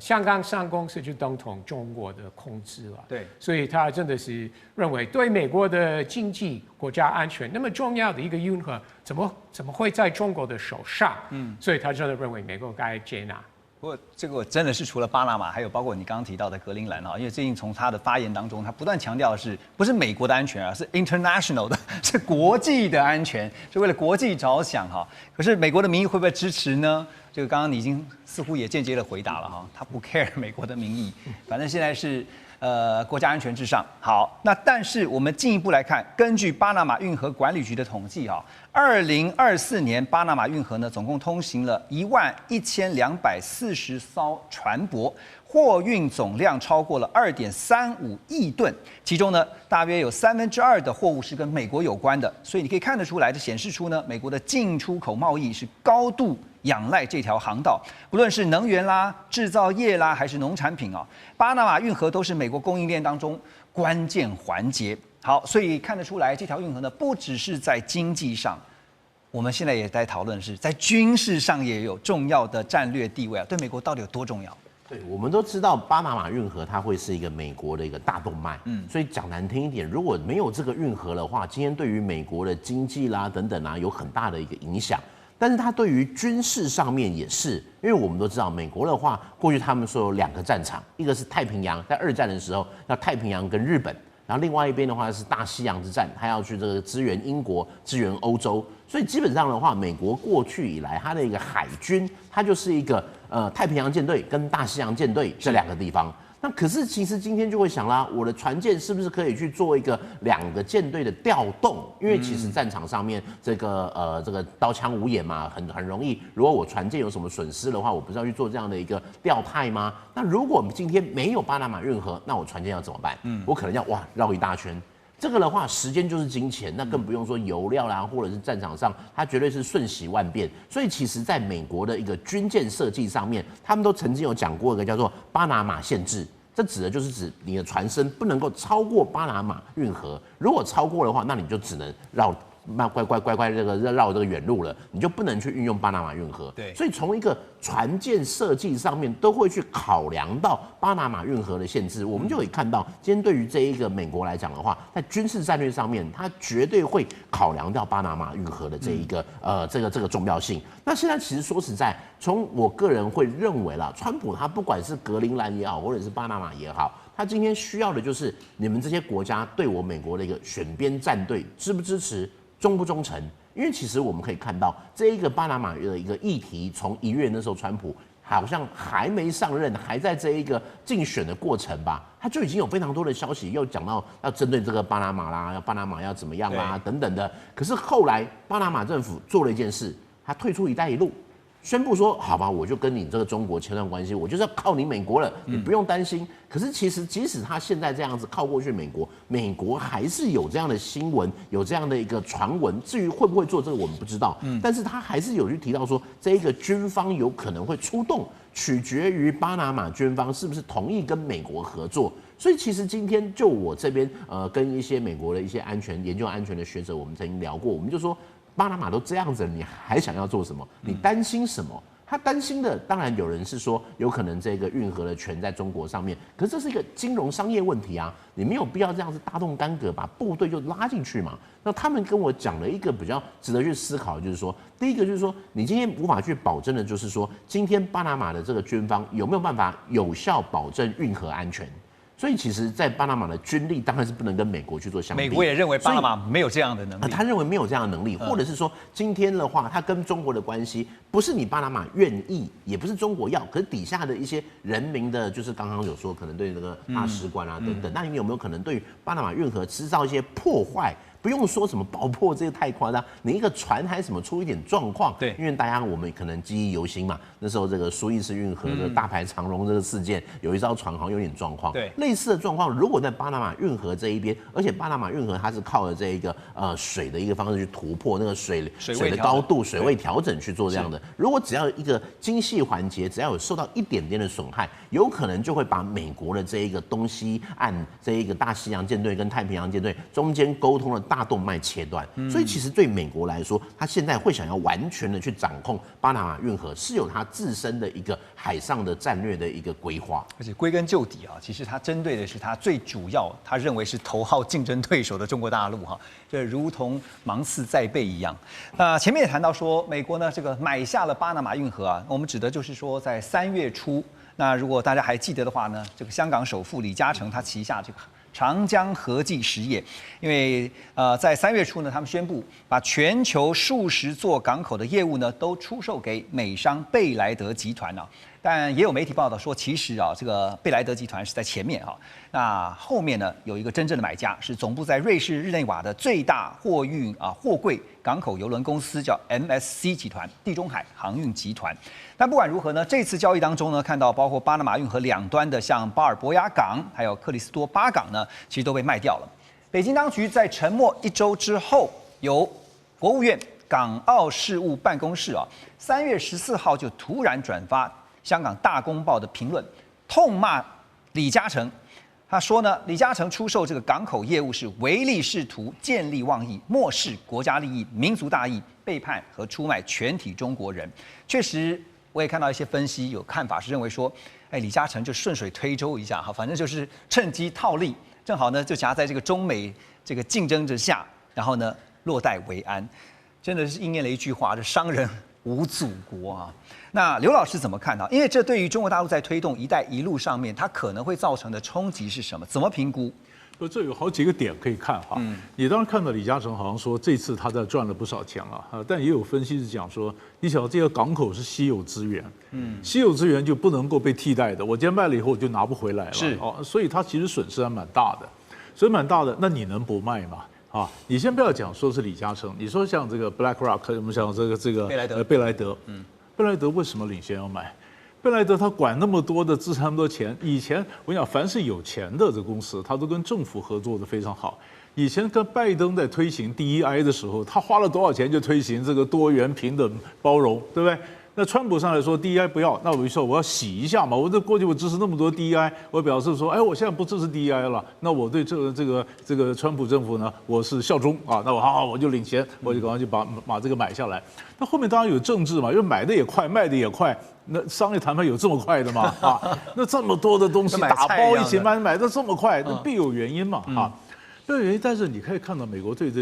香港上公司就等同中国的控制了，对，所以他真的是认为对美国的经济、国家安全那么重要的一个运河，怎么会在中国的手上？所以他真的认为美国该接纳。不过这个真的是除了巴拿马，还有包括你刚刚提到的格陵兰哈，因为最近从他的发言当中，他不断强调的是不是美国的安全啊，是 international 的，是国际的安全，是为了国际着想哈。可是美国的民意会不会支持呢？这个刚刚你已经似乎也间接的回答了哈，他不 care 美国的民意，反正现在是国家安全至上。好，那但是我们进一步来看，根据巴拿马运河管理局的统计2024年巴拿马运河呢总共通行了11240艘船舶，货运总量超过了2.35亿吨，其中呢大约有2/3的货物是跟美国有关的，所以你可以看得出来，这显示出呢美国的进出口贸易是高度仰赖这条航道，不论是能源啦、制造业啦，还是农产品巴拿马运河都是美国供应链当中关键环节。好，所以看得出来，这条运河呢，不只是在经济上，我们现在也在讨论的是，在军事上也有重要的战略地位对美国到底有多重要？对，我们都知道巴拿马运河它会是一个美国的一个大动脉，所以讲难听一点，如果没有这个运河的话，今天对于美国的经济啦等等有很大的一个影响。但是它对于军事上面也是，因为我们都知道，美国的话，过去他们说有2个战场，一个是太平洋，在2战的时候，要太平洋跟日本，然后另外一边的话是大西洋之战，他要去这个支援英国、支援欧洲，所以基本上的话，美国过去以来它的一个海军，它就是一个太平洋舰队跟大西洋舰队这2个地方。那可是其实今天就会想啦，我的船舰是不是可以去做一个2个舰队的调动？因为其实战场上面这个刀枪无眼嘛，很容易。如果我船舰有什么损失的话，我不是要去做这样的一个调派吗？那如果今天没有巴拿马运河，那我船舰要怎么办？我可能要绕一大圈。这个的话，时间就是金钱，那更不用说油料啦，或者是战场上，它绝对是瞬息万变。所以其实在美国的一个军舰设计上面，他们都曾经有讲过一个叫做巴拿马限制。这指的就是指你的船身不能够超过巴拿马运河，如果超过的话，那你就只能乖这个绕这个远路了，你就不能去运用巴拿马运河。对，所以从一个船舰设计上面都会去考量到巴拿马运河的限制。我们就可以看到，今天对于这一个美国来讲的话，在军事战略上面，它绝对会考量到巴拿马运河的这一个这个重要性。那现在其实说实在，从我个人会认为啦，川普他不管是格陵兰也好，或者是巴拿马也好，他今天需要的就是你们这些国家对我美国的一个选边站队支不支持、忠不忠诚，因为其实我们可以看到，这一个巴拿马的一个议题，从1月那时候川普好像还没上任，还在这一个竞选的过程吧，他就已经有非常多的消息，又讲到要针对这个巴拿马啦，要巴拿马要怎么样啦等等的。可是后来巴拿马政府做了一件事，他退出"一带一路"。宣布说，好吧，我就跟你这个中国切断关系，我就是要靠你美国了，你不用担心。可是其实即使他现在这样子靠过去美国，美国还是有这样的新闻，有这样的一个传闻。至于会不会做这个，我们不知道。但是他还是有去提到说，这一个军方有可能会出动，取决于巴拿马军方是不是同意跟美国合作。所以其实今天就我这边跟一些美国的一些研究安全的学者，我们曾经聊过，我们就说。巴拿马都这样子了，你还想要做什么？你担心什么？他担心的当然有人是说，有可能这个运河的权在中国上面，可是这是一个金融商业问题啊，你没有必要这样子大动干戈，把部队就拉进去嘛。那他们跟我讲了一个比较值得去思考，就是说，第一个就是说，你今天无法去保证的，就是说，今天巴拿马的这个军方有没有办法有效保证运河安全？所以其实，在巴拿马的军力当然是不能跟美国去做相比。美国也认为巴拿马没有这样的能力，他认为没有这样的能力，或者是说，今天的话，他跟中国的关系不是你巴拿马愿意，也不是中国要，可是底下的一些人民的，就是刚刚有说可能对那个大使馆啊等等，那你有没有可能对于巴拿马运河制造一些破坏？不用说什么爆破，这个太夸张。你一个船还什么出一点状况，对，因为大家我们可能记忆犹新嘛。那时候这个苏伊士运河的大排长龙这个事件，有一艘船好像有点状况。对，类似的状况，如果在巴拿马运河这一边，而且巴拿马运河它是靠着这一个水的一个方式去突破那个水的高度、水位调整去做这样的。如果只要一个精细环节，只要有受到一点点的损害，有可能就会把美国的这一个东西岸这一个大西洋舰队跟太平洋舰队中间沟通的大动脉切断，所以其实对美国来说，他现在会想要完全的去掌控巴拿马运河，是有他自身的一个海上的战略的一个规划。而且归根究底啊，其实他针对的是他最主要，他认为是头号竞争对手的中国大陆哈，这如同芒刺在背一样。那前面也谈到说，美国呢这个买下了巴拿马运河啊，我们指的就是说在3月初，那如果大家还记得的话呢，这个香港首富李嘉诚他旗下这个长江和记实业，因为在3月初呢，他们宣布把全球数十座港口的业务呢都出售给美商贝莱德集团啊。但也有媒体报道说，其实啊，这个贝莱德集团是在前面啊，那后面呢有一个真正的买家，是总部在瑞士日内瓦的最大货柜港口邮轮公司，叫 MSC 集团，地中海航运集团。但不管如何呢，这次交易当中呢，看到包括巴拿马运河两端的像巴尔博亚港还有克里斯多巴港呢，其实都被卖掉了。北京当局在沉默1周之后，由国务院港澳事务办公室3月14号就突然转发香港大公报的评论，痛骂李嘉诚。他说呢，李嘉诚出售这个港口业务是唯利是图、见利忘义、漠视国家利益、民族大义、背叛和出卖全体中国人。确实，我也看到一些分析有看法是认为说，李嘉诚就顺水推舟一下哈，反正就是趁机套利，正好呢就夹在这个中美这个竞争之下，然后呢落袋为安。真的是应验了一句话，这商人无祖国啊。那刘老师怎么看呢？因为这对于中国大陆在推动"一带一路"上面，它可能会造成的冲击是什么？怎么评估？这有好几个点可以看哈。你当然看到李嘉诚好像说这次他在赚了不少钱了，但也有分析是讲说，你想这个港口是稀有资源，稀有资源就不能够被替代的。我今天卖了以后我就拿不回来了，是哦，所以它其实损失还蛮大的，所以蛮大的。那你能不卖吗？啊，你先不要讲说是李嘉诚，你说像这个 BlackRock， 我们讲这个贝莱德，贝莱德为什么领先要买？贝莱德他管那么多的资产那么多钱，以前我讲凡是有钱的这公司，他都跟政府合作的非常好。以前跟拜登在推行 DEI 的时候，他花了多少钱就推行这个多元、平等、包容，对不对？那川普上来说 DEI 不要，那我就说我要洗一下嘛。我这过去我支持那么多 DEI， 我表示说，我现在不支持 DEI 了，那我对这个川普政府呢，我是效忠啊。那我就领先，我就赶快就把这个买下来。那后面当然有政治嘛，因为买的也快，卖的也快。那商业谈判有这么快的吗？啊，那这么多的东西打包一起买的这么快，那必有原因嘛啊。这原因，但是你可以看到美国对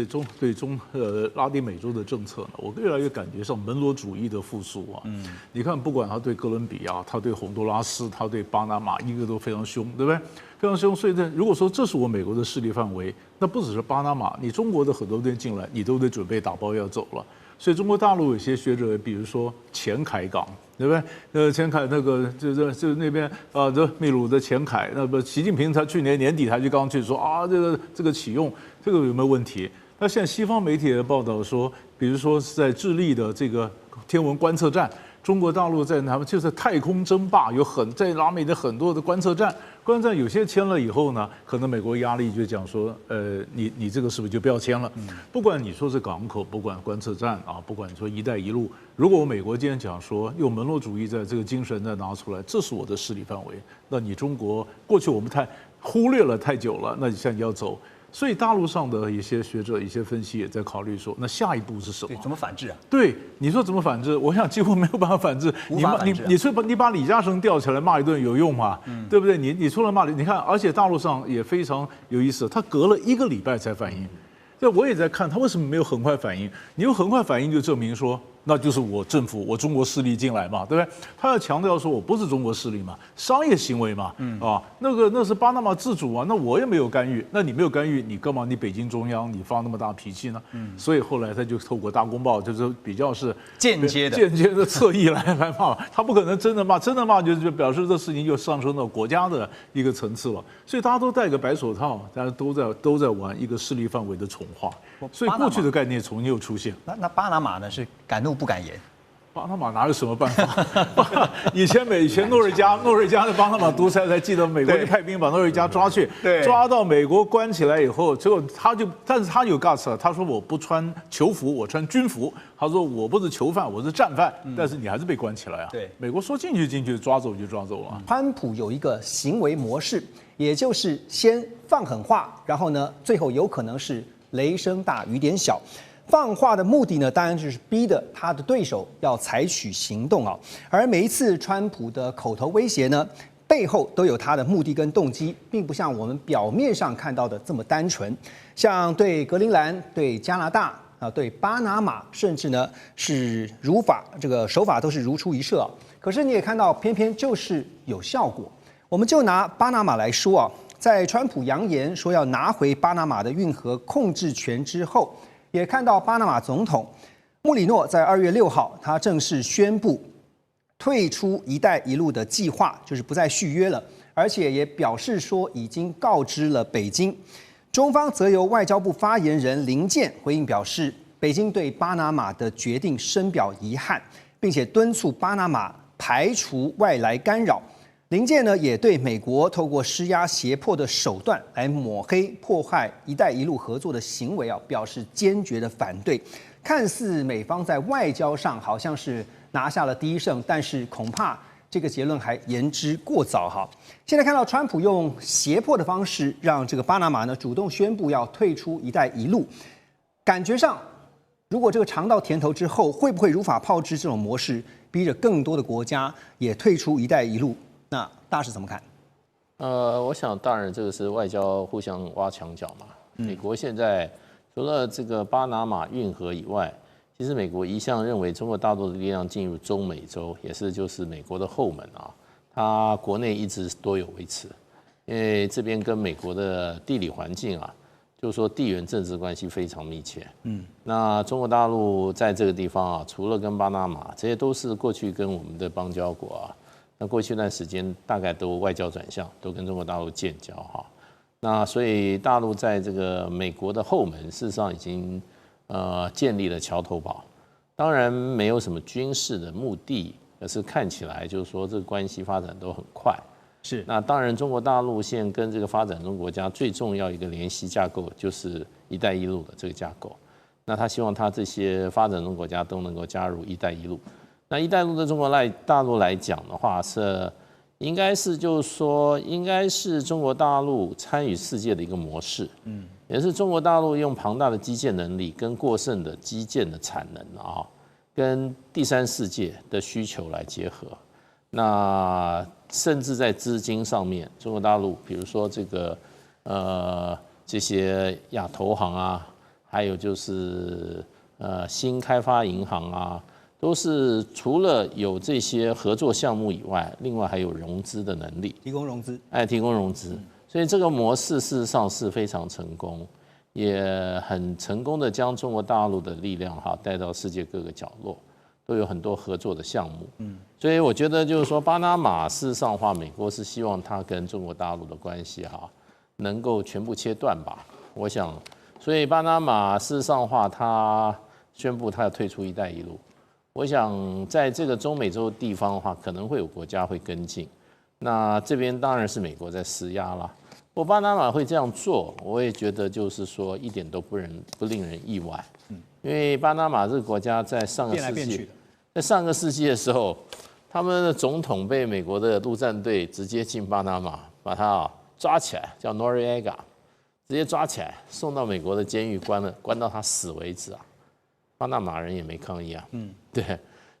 拉丁美洲的政策呢，我越来越感觉上门罗主义的复苏啊。你看，不管他对哥伦比亚，他对洪都拉斯，他对巴拿马，一个都非常凶，对不对？非常凶。所以呢，如果说这是我美国的势力范围，那不只是巴拿马，你中国的很多人进来，你都得准备打包要走了。所以中国大陆有些学者，比如说前凯港。对不对？前凯那个就那边这秘鲁的前凯，那不习近平他去年年底他就刚去说啊，这个启用这个有没有问题？那现在西方媒体也报道说，比如说是在智利的这个天文观测站，中国大陆在他们就是太空争霸，在拉美的很多的观测站有些签了以后呢，可能美国压力就讲说，你这个是不是就不要签了？不管你说是港口，不管观测站啊，不管你说“一带一路”，如果我美国今天讲说用门罗主义在这个精神再拿出来，这是我的势力范围，那你中国过去我们忽略了太久了，那你现在要走。所以大陆上的一些学者、一些分析也在考虑说，那下一步是什么？对，怎么反制啊？对，你说怎么反制？我想几乎没有办法反制。你把李嘉诚吊起来骂一顿有用吗？对不对？你除了骂你看，而且大陆上也非常有意思，他隔了1个礼拜才反应。这我也在看他为什么没有很快反应。你有很快反应，就证明说，那就是我政府、我中国势力进来嘛，对不对？他要强调说我不是中国势力嘛，商业行为嘛，那是巴拿马自主啊，那我也没有干预，那你没有干预，你干嘛？你北京中央你发那么大脾气呢？所以后来他就透过大公报，就是比较是间接的侧翼来骂，他不可能真的骂就表示这事情就上升到国家的一个层次了。所以大家都戴个白手套，大家都在玩一个势力范围的宠化，所以过去的概念重新又出现。那巴拿马呢是敢怒不敢言。巴拿马哪有什么办法？以前诺瑞加的巴拿马独裁，才记得美国就派兵把诺瑞加抓去，抓到美国关起来以后，结果但是他有 guts， 他说我不穿囚服，我穿军服。他说我不是囚犯，我是战犯，但是你还是被关起来啊。对，美国说进去，抓走就抓走了。川普有一个行为模式，也就是先放狠话，然后呢，最后有可能是雷声大雨点小。放话的目的呢，当然就是逼得他的对手要采取行动啊。而每一次川普的口头威胁呢，背后都有他的目的跟动机，并不像我们表面上看到的这么单纯。像对格陵兰、对加拿大啊、对巴拿马，甚至呢是这个手法都是如出一辙。可是你也看到，偏偏就是有效果。我们就拿巴拿马来说啊，在川普扬言说要拿回巴拿马的运河控制权之后，也看到巴拿马总统穆里诺在2月6号，他正式宣布退出“一带一路”的计划，就是不再续约了，而且也表示说已经告知了北京。中方则由外交部发言人林健回应表示，北京对巴拿马的决定深表遗憾，并且敦促巴拿马排除外来干扰。林健呢也对美国透过施压胁迫的手段来抹黑破坏“一带一路”合作的行为表示坚决的反对。看似美方在外交上好像是拿下了第一胜，但是恐怕这个结论还言之过早哈。现在看到川普用胁迫的方式让这个巴拿马呢主动宣布要退出“一带一路”，感觉上如果这个尝到甜头之后，会不会如法炮制这种模式，逼着更多的国家也退出“一带一路”？那大使怎么看？我想当然这个是外交互相挖墙脚嘛。美国现在除了这个巴拿马运河以外，其实美国一向认为中国大陆的力量进入中美洲，也是就是美国的后门啊。它国内一直多有维持，因为这边跟美国的地理环境啊，就是说地缘政治关系非常密切。那中国大陆在这个地方啊，除了跟巴拿马，这些都是过去跟我们的邦交国啊。那过去一段时间大概都外交转向，都跟中国大陆建交哈。那所以大陆在这个美国的后门，事实上已经建立了桥头堡。当然没有什么军事的目的，可是看起来就是说这个关系发展都很快。是。那当然中国大陆现在跟这个发展中国家最重要一个联系架构就是“一带一路”的这个架构。那他希望他这些发展中国家都能够加入“一带一路”。那“一带一路”对中国大陆来讲的话，应该是就是说，应该是中国大陆参与世界的一个模式，也是中国大陆用庞大的基建能力跟过剩的基建的产能啊，跟第三世界的需求来结合。那甚至在资金上面，中国大陆比如说这个这些亚投行啊，还有就是新开发银行啊，都是除了有这些合作项目以外，另外还有融资的能力，提供融资，提供融资。所以这个模式事实上是非常成功，也很成功的将中国大陆的力量带到世界各个角落，都有很多合作的项目。所以我觉得就是说，巴拿马事实上的话，美国是希望它跟中国大陆的关系能够全部切断吧。我想，所以巴拿马事实上的话，它宣布它要退出"一带一路"。我想在这个中美洲地方的话，可能会有国家会跟进。那这边当然是美国在施压啦。我巴拿马会这样做，我也觉得就是说一点都不令人意外。因为巴拿马这个国家在上个世纪的时候，他们的总统被美国的陆战队直接进巴拿马，把他抓起来，叫 Noriega， 直接抓起来送到美国的监狱关到他死为止啊。巴拿马人也没抗议啊。对，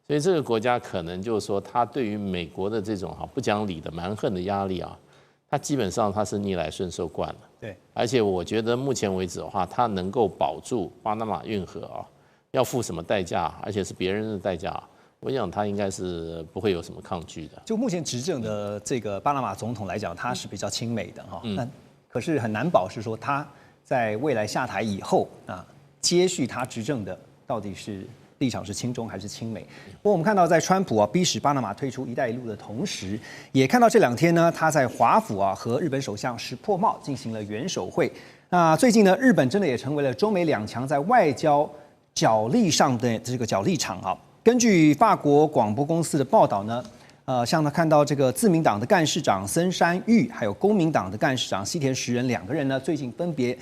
所以这个国家可能就是说，他对于美国的这种不讲理的蛮横的压力他基本上他是逆来顺受惯了。对，而且我觉得目前为止的话，他能够保住巴拿马运河要付什么代价，而且是别人的代价，我想他应该是不会有什么抗拒的。就目前执政的这个巴拿马总统来讲，他是比较亲美的那可是很难保是说他在未来下台以后接续他执政的到底是立场是亲中还是亲美？不过我们看到，在川普逼使巴拿马退出"一带一路"的同时，也看到这2天呢，他在华府和日本首相石破茂进行了元首会。那最近呢，日本真的也成为了中美两强在外交角力上的这个角力场根据法国广播公司的报道呢，像他看到这个自民党的干事长森山裕，还有公民党的干事长西田实人2个人呢，最近分别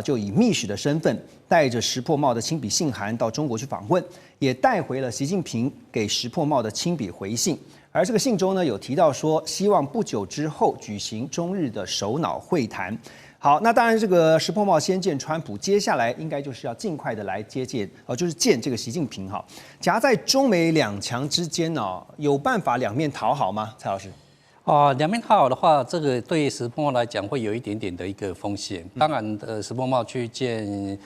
就以密使的身份，带着石破茂的亲笔信函到中国去访问，也带回了习近平给石破茂的亲笔回信。而这个信中呢，有提到说，希望不久之后举行中日的首脑会谈。好，那当然，这个石破茂先见川普，接下来应该就是要尽快的来就是见这个习近平夹在中美两强之间有办法两面讨好吗？蔡老师？两面讨好的话，这个对石破茂来讲会有一点点的一个风险。当然，石破茂去见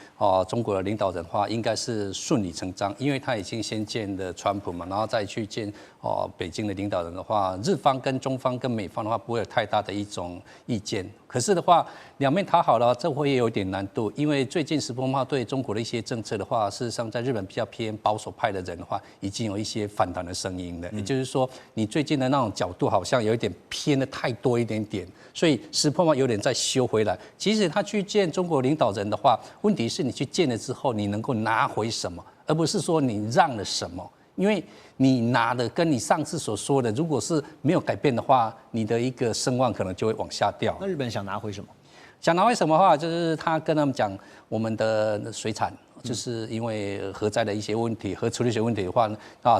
中国的领导人的话，应该是顺理成章，因为他已经先见了川普嘛，然后再去见北京的领导人的话，日方跟中方跟美方的话不会有太大的一种意见。可是的话，两面讨好了，这会有点难度，因为最近石破茂对中国的一些政策的话，事实上在日本比较偏保守派的人的话，已经有一些反弹的声音了。也就是说，你最近的那种角度好像有一点偏的太多一点点，所以石破茂有点再修回来。其实他去见中国领导人的话，问题是你去见了之后，你能够拿回什么，而不是说你让了什么。因为你拿的跟你上次所说的，如果是没有改变的话，你的一个声望可能就会往下掉。那日本想拿回什么？想拿回什么的话，就是他跟他们讲，我们的水产就是因为核灾的一些问题、核处理水问题的话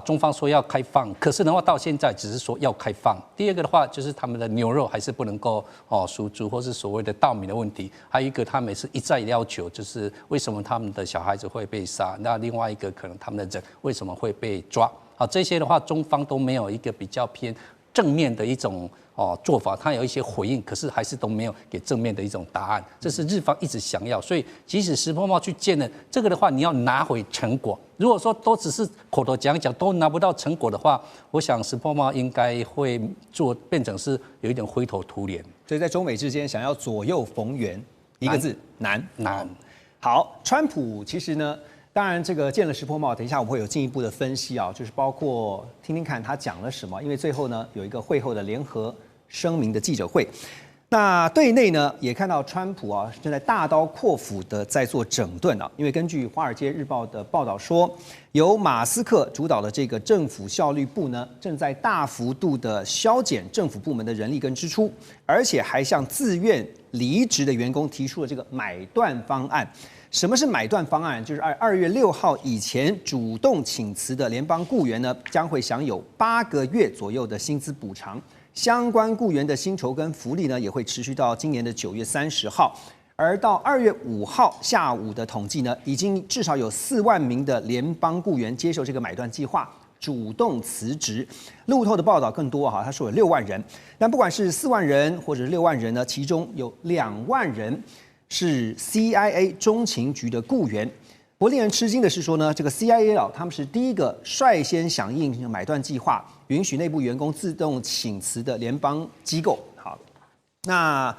中方说要开放，可是的话到现在只是说要开放。第二个的话，就是他们的牛肉还是不能够输出，或是所谓的稻米的问题。还有一个，他们是一再要求，就是为什么他们的小孩子会被杀？那另外一个可能他们的人为什么会被抓？这些的话，中方都没有一个比较偏正面的一种做法，他有一些回应，可是还是都没有给正面的一种答案。这是日方一直想要，所以即使石破茂去见了这个的话，你要拿回成果。如果说都只是口头讲讲，都拿不到成果的话，我想石破茂应该会变成是有一点灰头土脸。所以在中美之间想要左右逢源，一个字难。好，川普其实呢，当然这个见了石破茂，等一下我们会有进一步的分析就是包括听听看他讲了什么，因为最后呢有一个会后的联合声明的记者会。那对内呢，也看到川普正在大刀阔斧的在做整顿因为根据《华尔街日报》的报道说，由马斯克主导的这个政府效率部呢，正在大幅度的削减政府部门的人力跟支出，而且还向自愿离职的员工提出了这个买断方案。什么是买断方案？就是2月6号以前主动请辞的联邦雇员呢，将会享有8个月左右的薪资补偿。相关雇员的薪酬跟福利呢，也会持续到今年的9月30号。而到2月5号下午的统计呢，已经至少有4万名的联邦雇员接受这个买断计划，主动辞职。路透的报道更多他说有6万人。但不管是4万人或者是6万人呢，其中有2万人是 CIA 中情局的雇员。不过令人吃惊的是说呢，这个 CIA 他们是第一个率先响应买断计划，允许内部员工自动请辞的联邦机构。好，那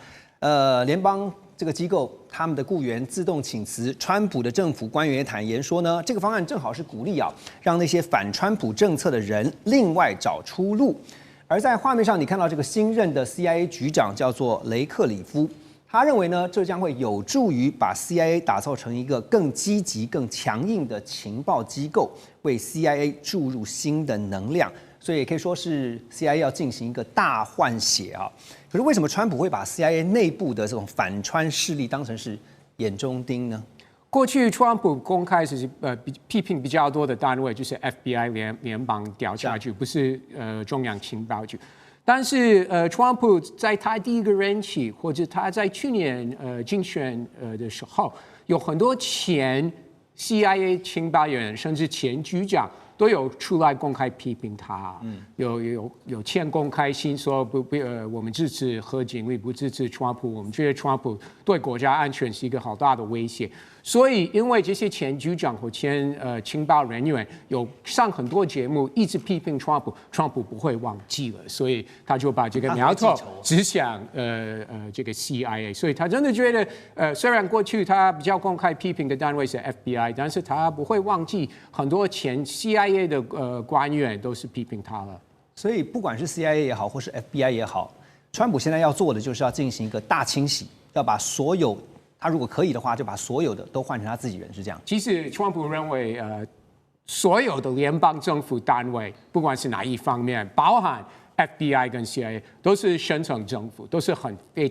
联邦这个机构他们的雇员自动请辞，川普的政府官员也坦言说呢，这个方案正好是鼓励让那些反川普政策的人另外找出路。而在画面上，你看到这个新任的 CIA 局长叫做雷克里夫，他认为呢，这将会有助于把 CIA 打造成一个更积极、更强硬的情报机构，为 CIA 注入新的能量。所以也可以说是 CIA 要进行一个大换血啊。可是为什么川普会把 CIA 内部的这种反川势力当成是眼中钉呢？过去川普公开是批评比较多的单位就是 FBI 联邦调查局，不是中央情报局。但是川普在他第一个任期，或者他在去年竞选的时候，有很多前 CIA 情报员甚至前局长都有出来公开批评他，有签公开信说我们支持核警力，不支持川普，我们觉得川普对国家安全是一个好大的威胁。所以，因为这些前局长或前情报人员有上很多节目，一直批评川普，川普不会忘记了，所以他就把这个苗头指向这个 CIA。所以他真的觉得，虽然过去他比较公开批评的单位是 FBI， 但是他不会忘记很多前 CIA 的官员都是批评他了。所以，不管是 CIA 也好，或是 FBI 也好，川普现在要做的就是要进行一个大清洗，要把所有。他如果可以的话，就把所有的都换成他自己人，是这样。其实，川普认为，所有的联邦政府单位，不管是哪一方面，包含 FBI 跟 CIA， 都是深层政府，都是非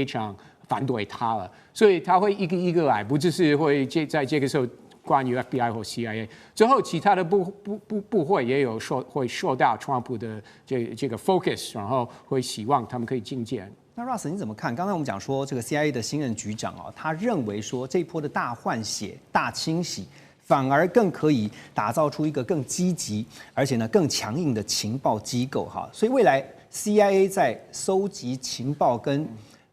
常反对他了。所以他会一个一个来，不只是会在这个时候关于 FBI 或 CIA， 之后其他的部会也有会受到川普的这个 focus， 然后会希望他们可以进谏。那 Russ 你怎么看？刚才我们讲说，这个 CIA 的新任局长他认为说这一波的大换血、大清洗，反而更可以打造出一个更积极，而且呢更强硬的情报机构哈。所以未来 CIA 在收集情报跟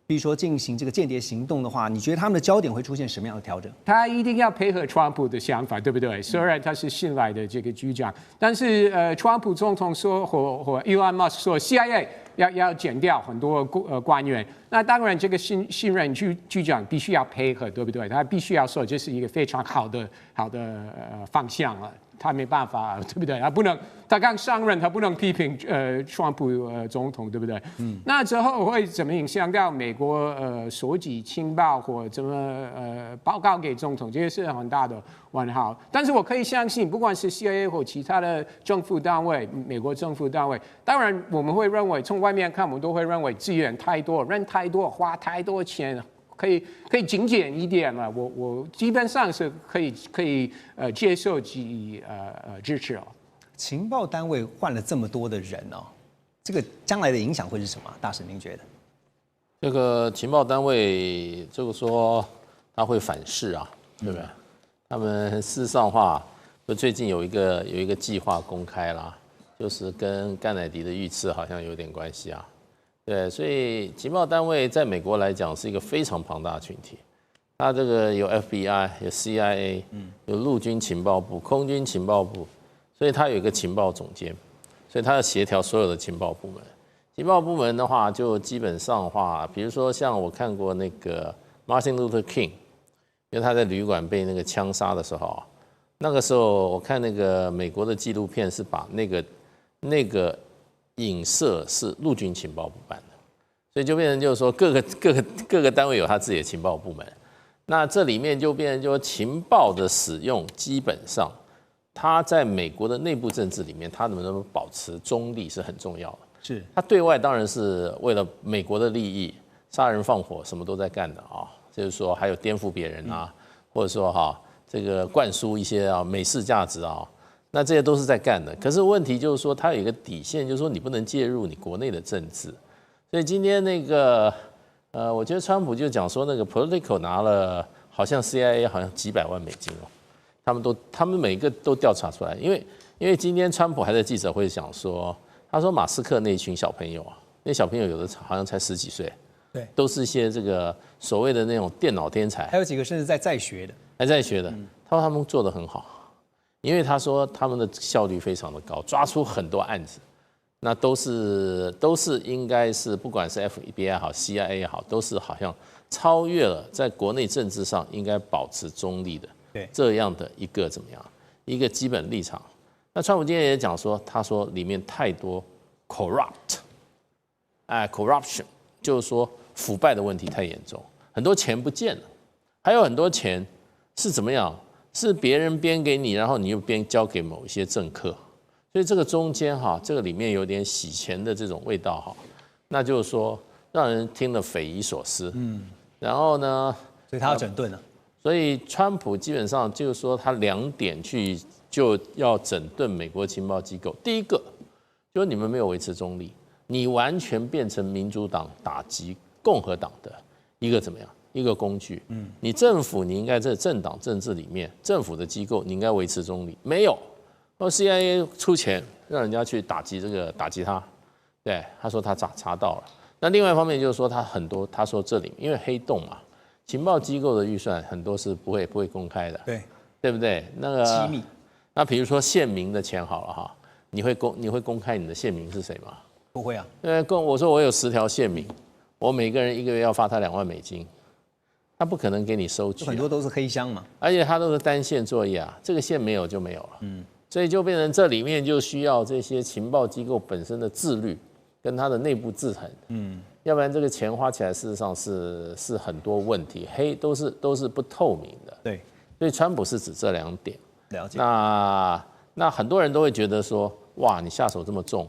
比如说进行这个间谍行动的话，你觉得他们的焦点会出现什么样的调整？他一定要配合川普的想法，对不对？虽然他是新来的这个局长，但是川普总统说或 Elon Musk 说 CIA。要减掉很多官员，那当然这个新任局长必须要配合，对不对？他必须要说这是一个非常好的方向了，他没办法，对不对？他刚上任，他不能批评川普总统，对不对？那之后会怎么影响到美国收集情报或怎么报告给总统？这个是很大的问号。但是我可以相信，不管是 CIA 或其他的政府单位，美国政府单位，当然我们会认为从外面看，我们都会认为资源太多，人太多，花太多钱。可以精简一点了，我基本上是可以接受及支持哦。情报单位换了这么多的人哦，这个将来的影响会是什么？大使您觉得？这个情报单位，这个说他会反噬啊，对不对？他们事实上的话，就最近有一个计划公开啦，就是跟甘乃迪的遇刺好像有点关系啊。对，所以情报单位在美国来讲是一个非常庞大的群体，它这个有 FBI， 有 CIA， 有陆军情报部、空军情报部，所以它有一个情报总监，所以它要协调所有的情报部门。情报部门的话，就基本上的话，比如说像我看过那个 Martin Luther King， 因为他在旅馆被那个枪杀的时候，那个时候我看那个美国的纪录片是把那个影射是陆军情报部办的，所以就变成就是说各个单位有他自己的情报部门，那这里面就变成就说情报的使用基本上，它在美国的内部政治里面，它能不能保持中立是很重要的。是，它对外当然是为了美国的利益，杀人放火什么都在干的啊，就是说还有颠覆别人啊，或者说这个灌输一些美式价值啊。那这些都是在干的，可是问题就是说，它有一个底线，就是说你不能介入你国内的政治。所以今天那个我觉得川普就讲说，那个 Politico 拿了好像 CIA 好像几百万美金哦，他们每个都调查出来，因为今天川普还在记者会讲说，他说马斯克那一群小朋友啊，那小朋友有的好像才10几岁，对，都是一些这个所谓的那种电脑天才，还有几个甚至在学的，还在学的。他说他们做得很好，因为他说他们的效率非常的高，抓出很多案子，那都是应该是不管是 FBI 也好 CIA 也好，都是好像超越了在国内政治上应该保持中立的这样的一个怎么样一个基本立场。那川普今天也讲说，他说里面太多 corruption， 就是说腐败的问题太严重，很多钱不见了，还有很多钱是怎么样？是别人编给你，然后你又编交给某一些政客，所以这个中间哈，这个里面有点洗钱的这种味道哈，那就是说让人听了匪夷所思。然后呢，所以他要整顿了。所以川普基本上就是说他2点就要整顿美国情报机构。第一个就是你们没有维持中立，你完全变成民主党打击共和党的一个怎么样？一个工具，你政府你应该在政党政治里面，政府的机构你应该维持中立，没有，CIA 出钱让人家去打击他，对，他说他查到了。那另外一方面就是说他很多，他说这里因为黑洞嘛，情报机构的预算很多是不会公开的，对不对？那个机密。那比如说县民的钱好了哈，你会公开你的县民是谁吗？不会啊。我说我有10条县民，我每个人1个月要发他2万美金。他不可能给你收据，很多都是黑箱嘛，而且他都是单线作业啊，这个线没有就没有了，所以就变成这里面就需要这些情报机构本身的自律跟它的内部制衡，要不然这个钱花起来事实上是很多问题，都是不透明的，对，所以川普是指这2点，了解。那很多人都会觉得说，哇，你下手这么重，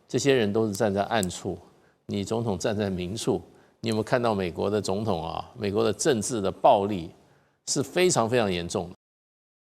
这些人都是站在暗处，你总统站在明处。你有没有看到美国的总统啊？美国的政治的暴力是非常非常严重的。